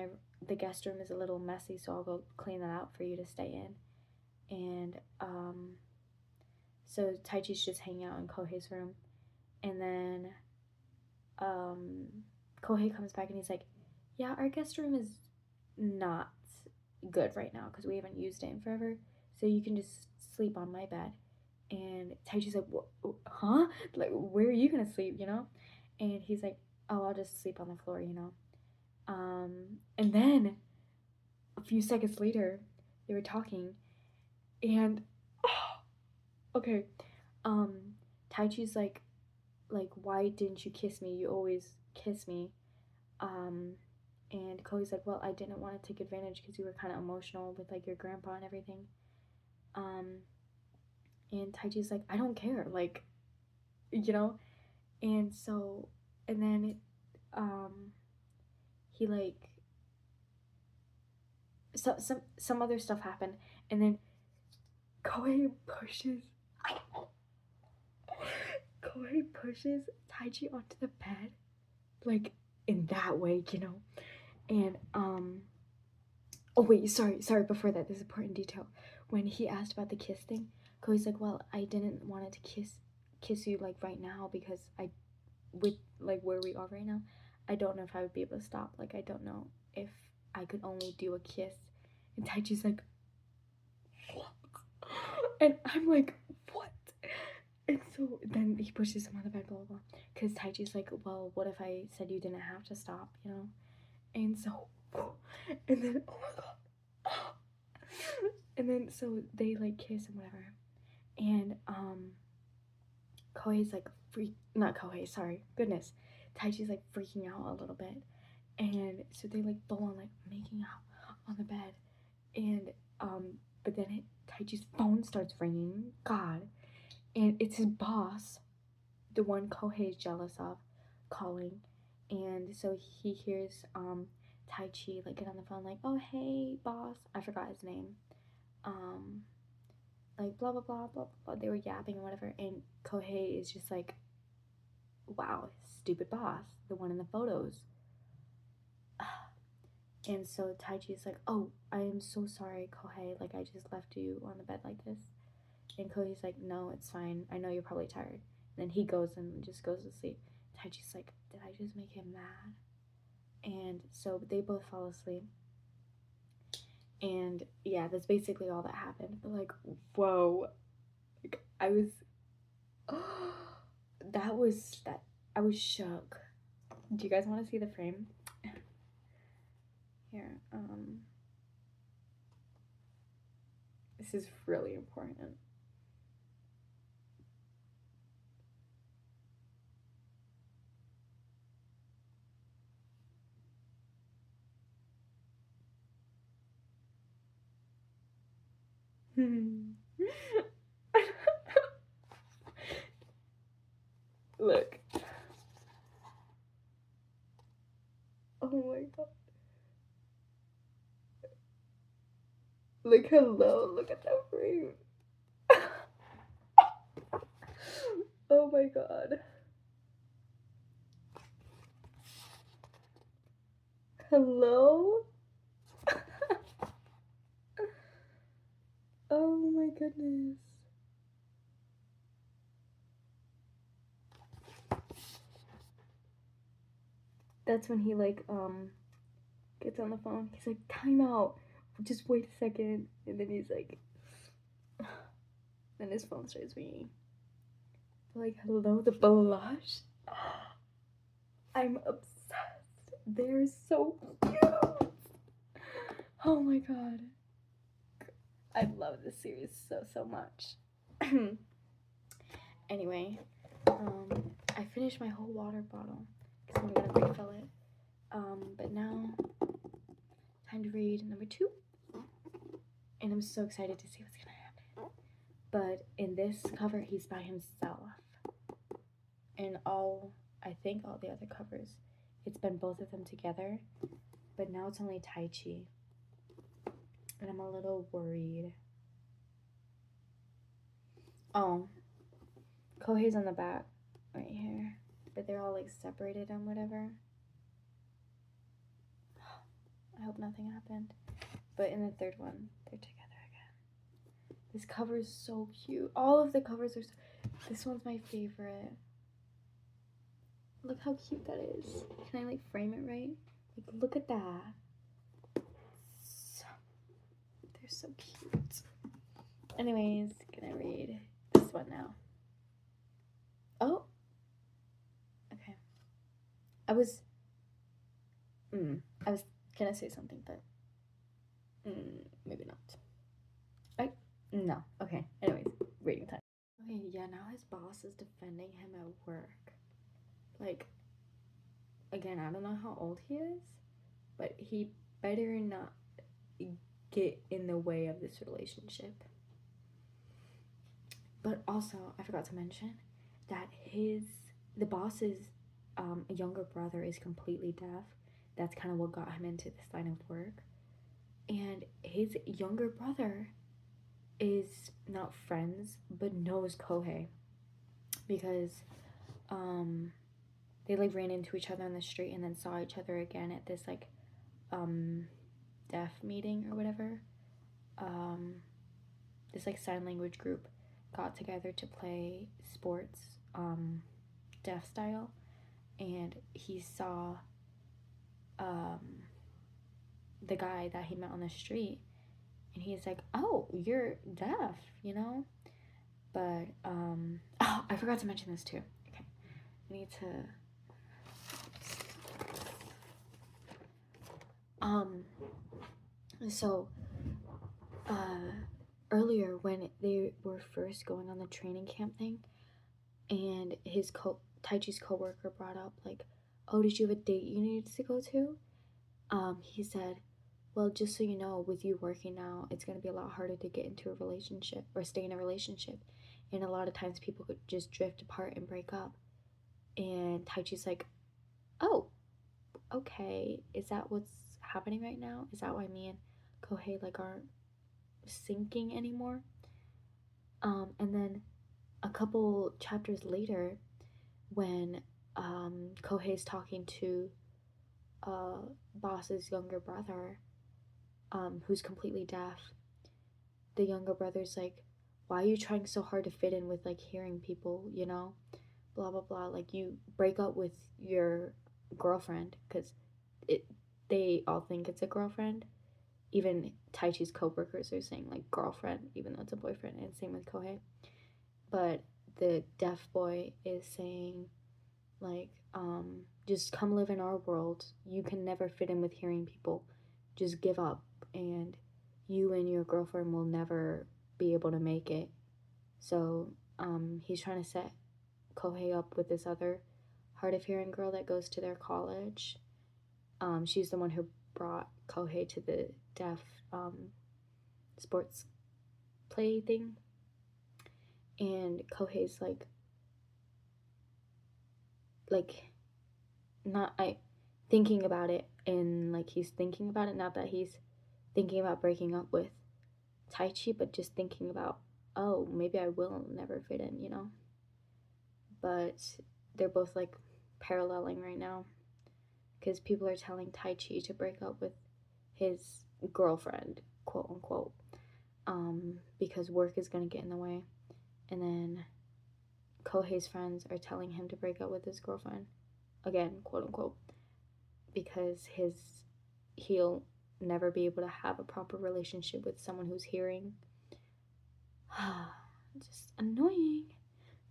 the guest room is a little messy, so I'll go clean that out for you to stay in." And so Taichi's just hanging out in Kohei's room, and then um, Kohei comes back and he's like, "Yeah, our guest room is not good right now because we haven't used it in forever, so you can just sleep on my bed." And Taichi's like, "Huh? Like, where are you gonna sleep? You know?" And he's like, "Oh, I'll just sleep on the floor, you know." And then a few seconds later, they were talking, and okay, um, Taichi's like, "Why didn't you kiss me? You always kiss me." Um, and Chloe's like, "Well, I didn't want to take advantage because you were kind of emotional with like your grandpa and everything." Um, and Taichi's like, "I don't care, like, you know." And so, and then, um, he like some other stuff happened, and then Koei pushes Koei pushes Taichi onto the bed, like in that way, you know. And oh wait, sorry. Before that, there's an important detail. When he asked about the kiss thing, Koei's like, "Well, I didn't want it to kiss you like right now because I with like where we are right now, I don't know if I would be able to stop. Like I don't know if I could only do a kiss." And Taichi's like, "What?" And I'm like, "What?" And so then he pushes him on the bed, blah blah blah. Because Taichi's like, "Well, what if I said you didn't have to stop, you know?" And so, and then oh my god, and then so they like kiss and whatever, and Kohei's like not Kohei, sorry, goodness, Taichi's like freaking out a little bit, and so they like full on like making out on the bed, and but then Taichi's phone starts ringing, God, and it's his boss, the one Kohei's jealous of, calling, and so he hears Taichi like get on the phone like, "Oh hey boss," I forgot his name, um like blah blah blah blah blah. They were yapping or whatever, and Kohei is just like, "Wow, stupid boss, the one in the photos." And so Taichi is like, "Oh, I am so sorry, Kohei. Like I just left you on the bed like this." And Kohei's like, "No, it's fine. I know you're probably tired." And then he goes and just goes to sleep. Taichi's like, "Did I just make him mad?" And so they both fall asleep. And yeah, that's basically all that happened. But like, whoa, like I was that I was shook. Do you guys want to see the frame? Here, this is really important. Look. Oh my god. Look, hello. Look at that frame. Oh my god. Hello? Oh my goodness. That's when he like gets on the phone. He's like, "Time out. just wait a second. And then he's like, then his phone starts ringing. Like, hello, the blush. I'm obsessed. They're so cute. Oh my god. I love this series so much. Anyway, I finished my whole water bottle because I'm gonna refill it. But now, time to read number 2. And I'm so excited to see what's gonna happen. But in this cover, he's by himself. And I think all the other covers, it's been both of them together. But now it's only Taichi. And I'm a little worried. Oh, Kohei's on the back right here. But they're all like separated and whatever. I hope nothing happened. But in the third one, they're together again. This cover is so cute. All of the covers are so... This one's my favorite. Look how cute that is. Can I like frame it right? Like, look at that. So, they're so cute. Anyways, gonna read this one now. Oh. Okay. I was gonna say something, but maybe not. No. Okay. Anyways, reading time. Okay, yeah, now his boss is defending him at work. Like, again, I don't know how old he is, but he better not get in the way of this relationship. But also, I forgot to mention that the boss's younger brother is completely deaf. That's kind of what got him into this line of work. And his younger brother is not friends, but knows Kohei because they like ran into each other on the street and then saw each other again at this like deaf meeting or whatever. This like sign language group got together to play sports deaf style, and he saw the guy that he met on the street, and he's like, oh, you're deaf, you know. But oh, I forgot to mention this too. Okay, I need to so earlier when they were first going on the training camp thing, and Taichi's coworker brought up like, oh, did you have a date you needed to go to? He said, well, just so you know, with you working now, it's going to be a lot harder to get into a relationship or stay in a relationship, and a lot of times people could just drift apart and break up. And Taichi's like, oh, okay, is that what's happening right now? Is that why me and Kohei like aren't syncing anymore? And then a couple chapters later, when Kohei's talking to boss's younger brother, who's completely deaf, the younger brother's like, why are you trying so hard to fit in with like hearing people, you know? Blah blah blah. Like, you break up with your girlfriend because they all think it's a girlfriend. Even Taichi's co-workers are saying like girlfriend, even though it's a boyfriend, and same with Kohei. But the deaf boy is saying like, just come live in our world. You can never fit in with hearing people. Just give up, and you and your girlfriend will never be able to make it. So he's trying to set Kohei up with this other hard of hearing girl that goes to their college. She's the one who brought Kohei to the deaf sports play thing. And Kohei's like not thinking about it, and like he's thinking about it, not that he's thinking about breaking up with Taichi, but just thinking about, oh, maybe I will never fit in, you know. But they're both like paralleling right now because people are telling Taichi to break up with his girlfriend, quote unquote, because work is gonna get in the way. And then Kohei's friends are telling him to break up with his girlfriend, again, quote unquote, because he'll never be able to have a proper relationship with someone who's hearing. Just annoying.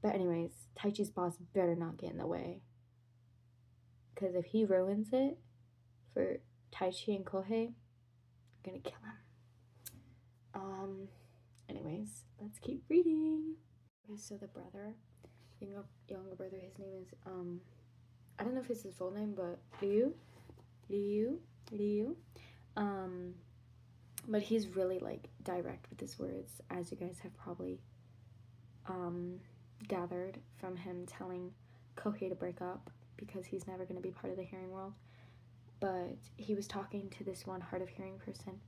But anyways, Taichi's boss better not get in the way. Because if he ruins it for Taichi and Kohei, I'm gonna kill him. Anyways, let's keep reading. Okay, so the brother, younger brother, his name is I don't know if it's his full name, but Liu. But he's really like direct with his words, as you guys have probably gathered from him telling Kohei to break up because he's never going to be part of the hearing world. But he was talking to this one hard of hearing person,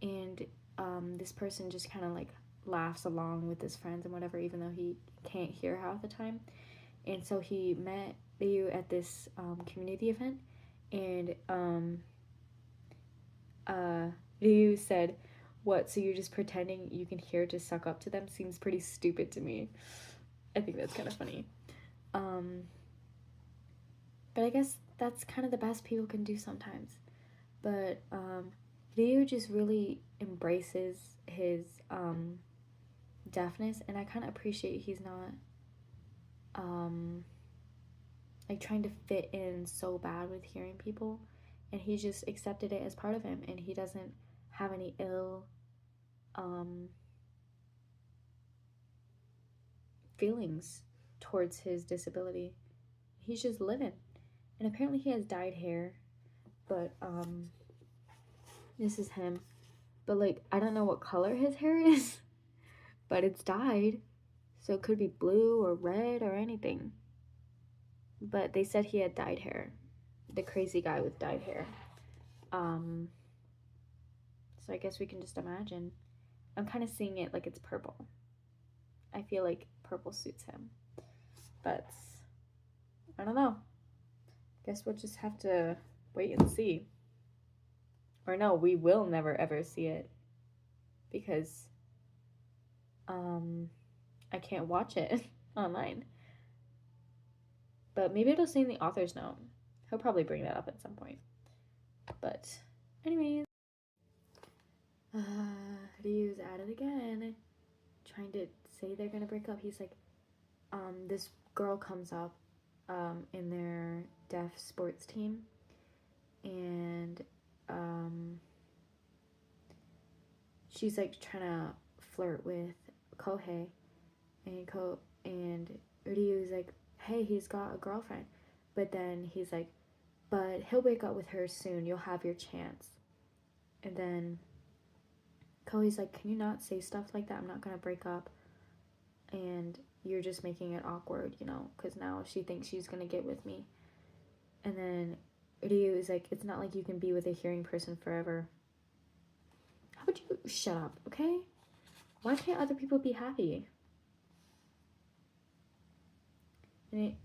and this person just kind of like laughs along with his friends and whatever, even though he can't hear half the time. And so he met Liu at this community event, and Liu said, "What? So you're just pretending you can hear to suck up to them? Seems pretty stupid to me." I think that's kind of funny. But I guess that's kind of the best people can do sometimes. But Liu just really embraces his deafness, and I kind of appreciate he's not like trying to fit in so bad with hearing people, and he just accepted it as part of him, and he doesn't have any ill feelings towards his disability. He's just living, and apparently he has dyed hair, but this is him. But like, I don't know what color his hair is, but it's dyed, so it could be blue or red or anything. But they said he had dyed hair, the crazy guy with dyed hair. So I guess we can just imagine. I'm kind of seeing it like it's purple. I feel like purple suits him, but I don't know. Guess we'll just have to wait and see. Or no, we will never ever see it because I can't watch it online. But maybe it'll say in the author's note. He'll probably bring that up at some point. But anyways, Ryu's at it again, trying to say they're gonna break up. He's like, this girl comes up in their deaf sports team, and she's like trying to flirt with Kohei, and Ryu's like, hey, he's got a girlfriend, but then he's like, but he'll break up with her soon, you'll have your chance. And then Kohei's like, can you not say stuff like that? I'm not gonna break up, and you're just making it awkward, you know, because now she thinks she's gonna get with me. And then Ryu is like, it's not like you can be with a hearing person forever. How would you shut up, okay? Why can't other people be happy? And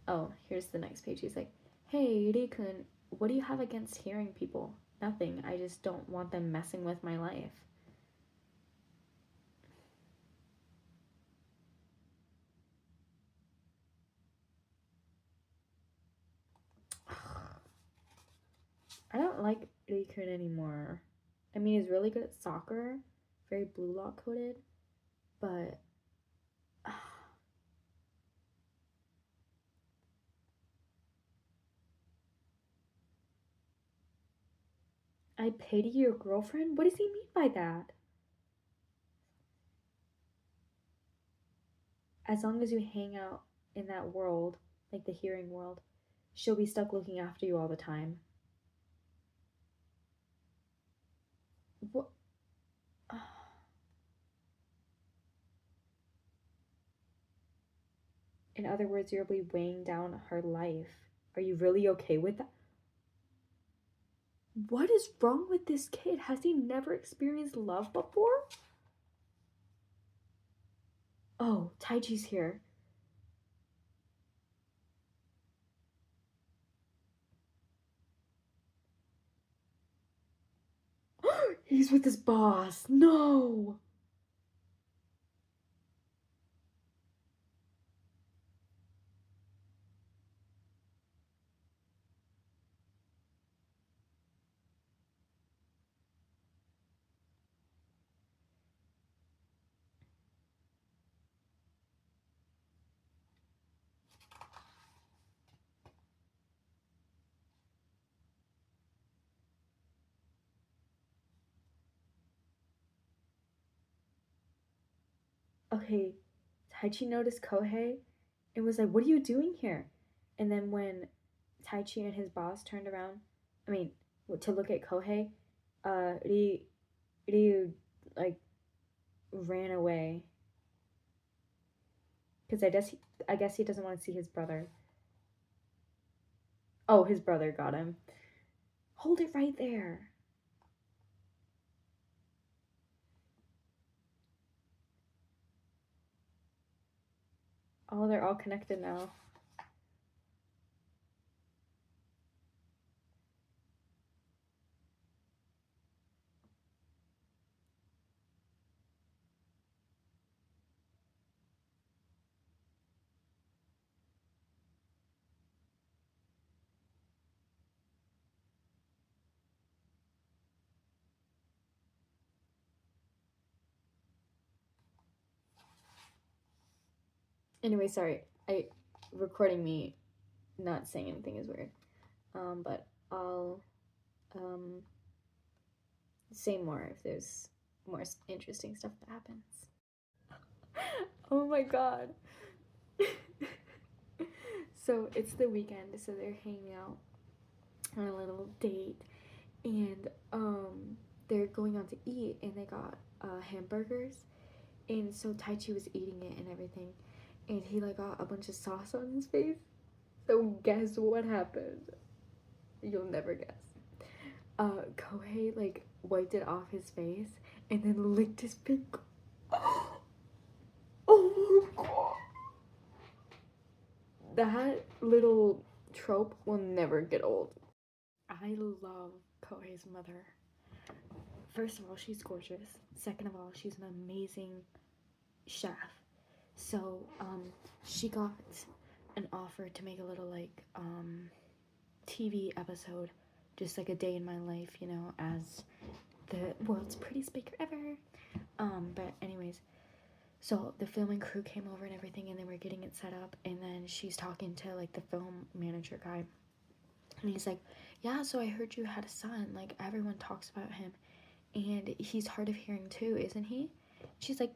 here's the next page. He's like, hey, Rikun, what do you have against hearing people? Nothing. I just don't want them messing with my life. I don't like Rikun anymore. I mean, he's really good at soccer, very blue lock coded, but I pity your girlfriend? What does he mean by that? As long as you hang out in that world, like the hearing world, she'll be stuck looking after you all the time. What? In other words, you'll be weighing down her life. Are you really okay with that? What is wrong with this kid? Has he never experienced love before? Oh, Taichi's here. He's with his boss. No! okay, Taichi noticed Kohei and was like, "What are you doing here?" And then when Taichi and his boss turned around, I mean, to look at Kohei, Ryu like ran away because I guess he doesn't want to see his brother. Oh, his brother got him. Hold it right there. Oh, they're all connected now. Anyway, sorry. I recording me not saying anything is weird. But I'll um say more if there's more interesting stuff that happens. Oh my god. So it's the weekend, so they're hanging out on a little date, and they're going on to eat, and they got hamburgers, and so Taichi was eating it and everything, and he like got a bunch of sauce on his face. So guess what happened? You'll never guess. Kohei like wiped it off his face and then licked his finger. Oh my god. That little trope will never get old. I love Kohei's mother. First of all, she's gorgeous. Second of all, she's an amazing chef. So, she got an offer to make a little like TV episode, just like a day in my life, you know, as the world's prettiest baker ever. But anyways, so the filming crew came over and everything, and they were getting it set up, and then she's talking to like the film manager guy, and he's like, "Yeah, so I heard you had a son. Like everyone talks about him, and he's hard of hearing too, isn't he?" She's like,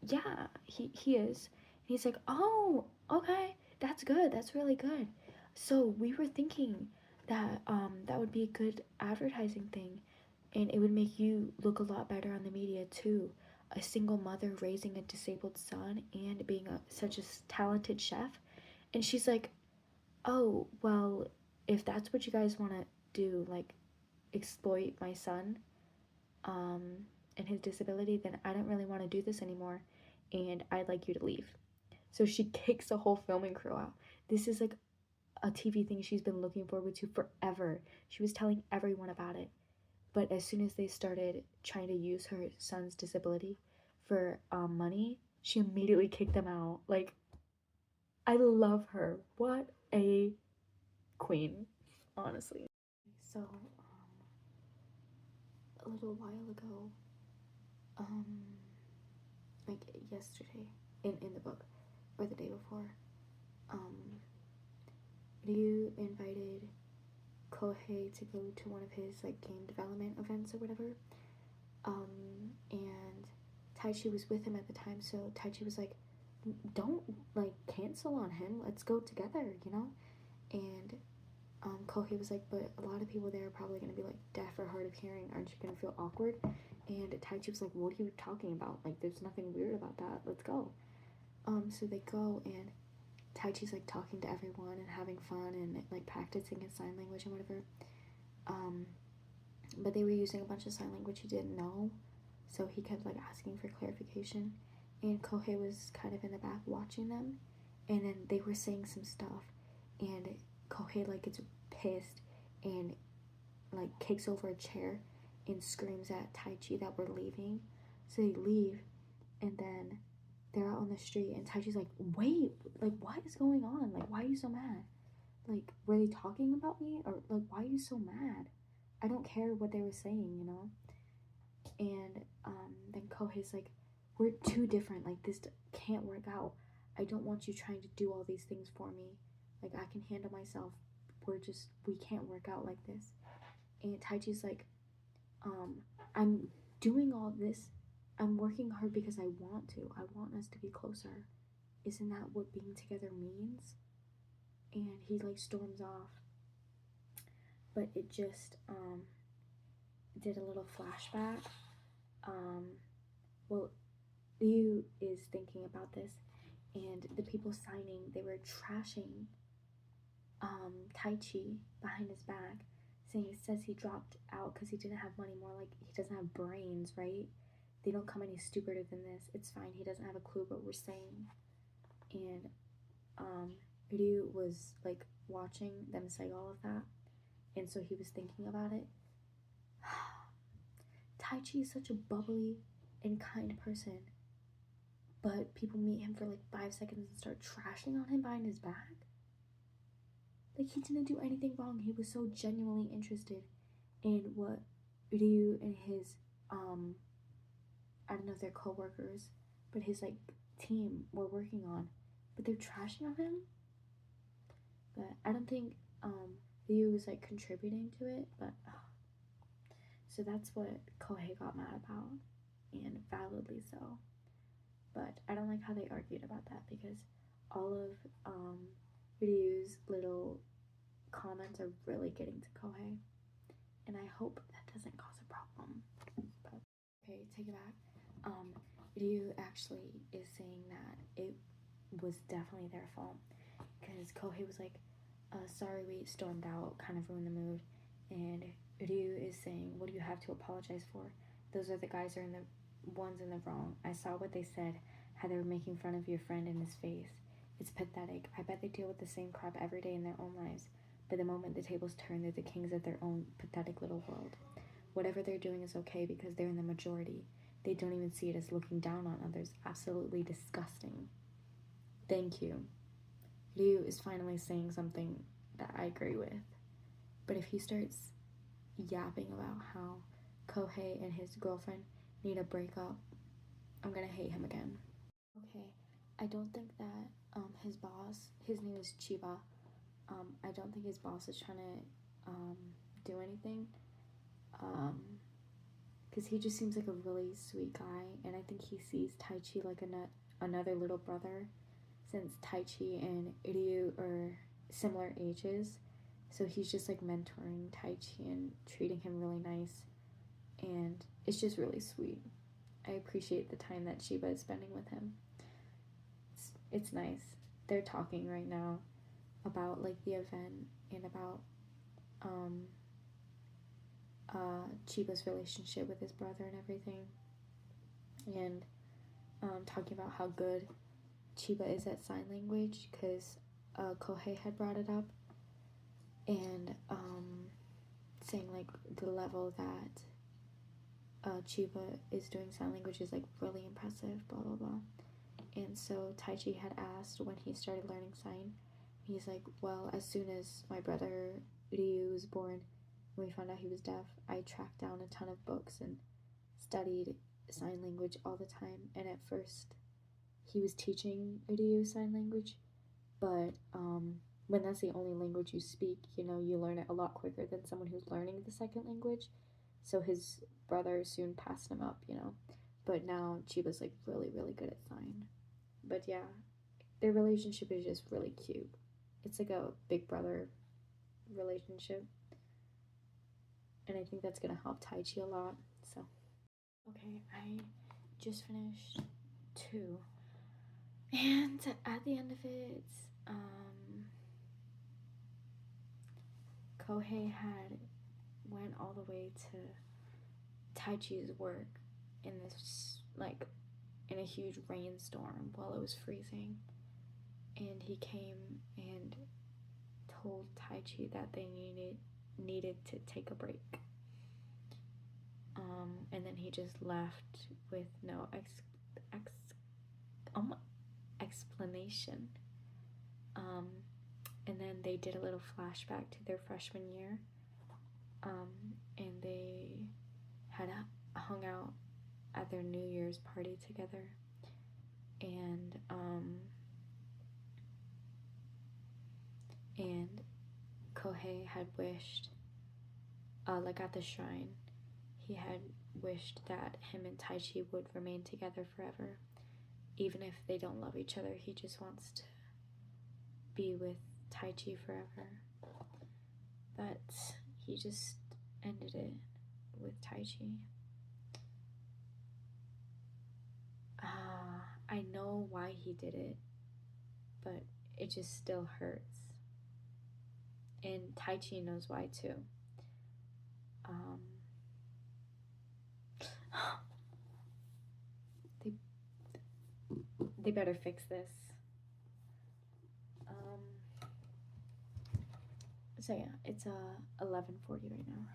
"Yeah, he is." And he's like, "Oh, okay, that's good. That's really good. So we were thinking that that would be a good advertising thing, and it would make you look a lot better on the media too. A single mother raising a disabled son and being such a talented chef." And she's like, "Oh, well, if that's what you guys want to do, like exploit my son um, and his disability, then I don't really want to do this anymore, and I'd like you to leave." So she kicks the whole filming crew out. This is like a TV thing she's been looking forward to forever. She was telling everyone about it. But as soon as they started trying to use her son's disability for money, she immediately kicked them out. Like, I love her. What a queen, honestly. So, a little while ago, um, like yesterday, in the book, or the day before, um, Ryu invited Kohei to go to one of his like game development events or whatever. And Taichi was with him at the time, so Taichi was like, "Don't like cancel on him. Let's go together," you know. And Kohei was like, "But a lot of people there are probably gonna be like deaf or hard of hearing. Aren't you gonna feel awkward?" And Taichi was like, "What are you talking about? Like, there's nothing weird about that. Let's go." So they go, and Taichi's like talking to everyone and having fun and like practicing his sign language and whatever. Um, but they were using a bunch of sign language he didn't know, so he kept like asking for clarification. And Kohei was kind of in the back watching them, and then they were saying some stuff, and Kohei like gets pissed and like kicks over a chair and screams at Taichi that we're leaving. So they leave, and then they're out on the street, and Taichi's like, "Wait, like what is going on? Like why are you so mad? Like were they talking about me, or like why are you so mad? I don't care what they were saying, you know." And then Kohei's like, "We're too different. Like this can't work out. I don't want you trying to do all these things for me. Like I can handle myself. We can't work out like this." And Taichi's like, "I'm doing all this I'm working hard because I want to. I want us to be closer. Isn't that what being together means? And he like storms off. But it just did a little flashback. Well, Liu is thinking about this, and the people signing, they were trashing Tai Chi behind his back, saying it says he dropped out because he didn't have money, more like he doesn't have brains, right? They don't come any stupider than this. It's fine. He doesn't have a clue what we're saying. And Ryu was like watching them say all of that, and so he was thinking about it. Tai Chi is such a bubbly and kind person, but people meet him for like 5 seconds and start trashing on him behind his back. Like, he didn't do anything wrong. He was so genuinely interested in what Ryu and his I don't know if they're co-workers, but his like team were working on. But they're trashing on him. But I don't think Ryu was like contributing to it, but so that's what Kohei got mad about, and validly so. But I don't like how they argued about that, because all of Ryu's little comments are really getting to Kohei, and I hope that doesn't cause a problem. But okay, take it back. Ryu actually is saying that it was definitely their fault, because Kohei was like, sorry we stormed out, kind of ruined the mood, and Ryu is saying, what do you have to apologize for? Those are the guys who are in the ones in the wrong. I saw what they said, how they were making fun of your friend in his face. It's pathetic. I bet they deal with the same crap every day in their own lives, but the moment the tables turn, they're the kings of their own pathetic little world. Whatever they're doing is okay because they're in the majority. They don't even see it as looking down on others. Absolutely disgusting. Thank you. Ryu is finally saying something that I agree with. But if he starts yapping about how Kohei and his girlfriend need a breakup, I'm gonna hate him again. Okay, I don't think that his boss, his name is Chiba, I don't think his boss is trying to do anything, because he just seems like a really sweet guy, and I think he sees Tai Chi like another little brother, since Tai Chi and Ryu are similar ages, so he's just like mentoring Tai Chi and treating him really nice, and it's just really sweet. I appreciate the time that Chiba is spending with him. It's nice. They're talking right now about like the event and about Chiba's relationship with his brother and everything, and talking about how good Chiba is at sign language, because Kohei had brought it up, and saying like the level that Chiba is doing sign language is like really impressive, blah blah blah. And so Taichi had asked when he started learning sign. He's like, well, as soon as my brother Ryu was born, when we found out he was deaf, I tracked down a ton of books and studied sign language all the time. And at first, he was teaching Ryu sign language, but when that's the only language you speak, you know, you learn it a lot quicker than someone who's learning the second language. So his brother soon passed him up, you know. But now Chiba's like really, really good at sign. But yeah, their relationship is just really cute. It's like a big brother relationship. And I think that's gonna help Taichi a lot. So, okay, I just finished 2. And at the end of it, Kohei had went all the way to Taichi's work in this, like, in a huge rainstorm while it was freezing. And he came and told Taichi that they needed to take a break. And then he just left with no explanation. And then they did a little flashback to their freshman year. And they had hung out at their New Year's party together. And Kohei had wished, like at the shrine, he had wished that him and Taichi would remain together forever. Even if they don't love each other, he just wants to be with Taichi forever. But he just ended it with Taichi. I know why he did it, but it just still hurts. And Taichi knows why too. They better fix this. So yeah, it's 11:40 right now.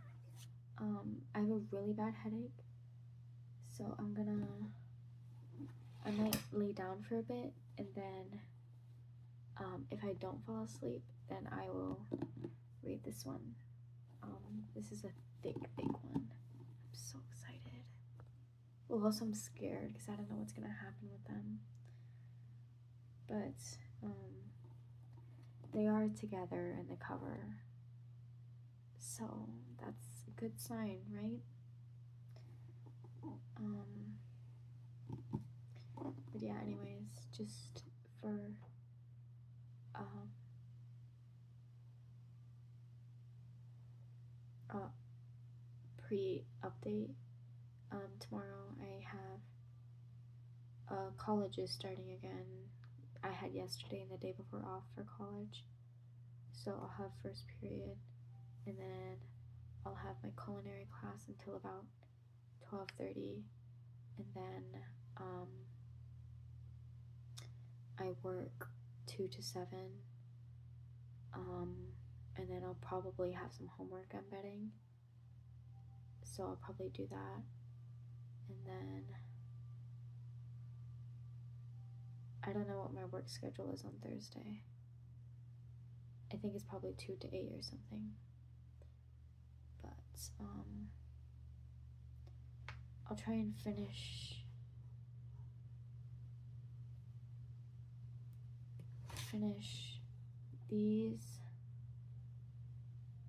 I have a really bad headache, so I might lay down for a bit, and then if I don't fall asleep, then I will read this one. This is a thick one. I'm so excited. Well, also I'm scared because I don't know what's gonna happen with them. But they are together in the cover, so that's a good sign, right? But yeah, anyways, just for pre-update, tomorrow I have college is starting again. I had yesterday and the day before off for college, so I'll have first period, and then I'll have my culinary class until about 12:30, and then I work 2 to 7, and then I'll probably have some homework I'm betting, so I'll probably do that, and then I don't know what my work schedule is on Thursday. I think it's probably 2 to 8 or something, but I'll try and finish these.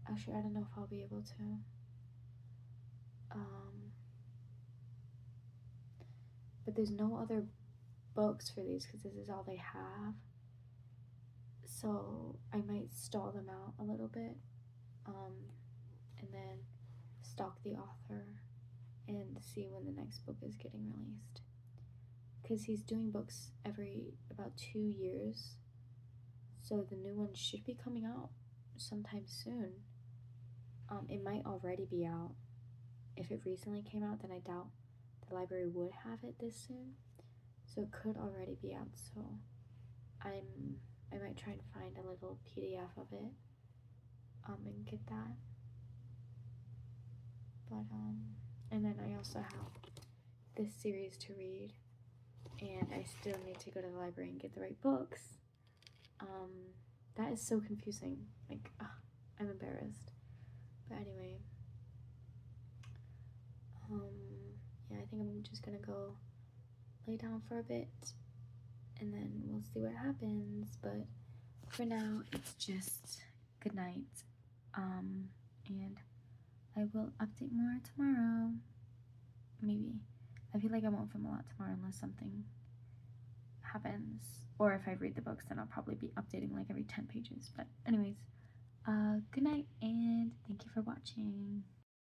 Actually, I don't know if I'll be able to. But there's no other books for these because this is all they have. So I might stall them out a little bit, and then stalk the author and see when the next book is getting released. Because he's doing books every about 2 years, so the new one should be coming out sometime soon. It might already be out. If it recently came out, then I doubt the library would have it this soon. So it could already be out. So I might try and find a little PDF of it, and get that. But and then I also have this series to read, and I still need to go to the library and get the right books. That is so confusing. Like, I'm embarrassed. But anyway, yeah, I think I'm just gonna go lay down for a bit, and then we'll see what happens. But for now, it's just good night. And I will update more tomorrow. Maybe. I feel like I won't film a lot tomorrow unless something happens. Or if I read the books, then I'll probably be updating like every 10 pages. But anyways, good night and thank you for watching.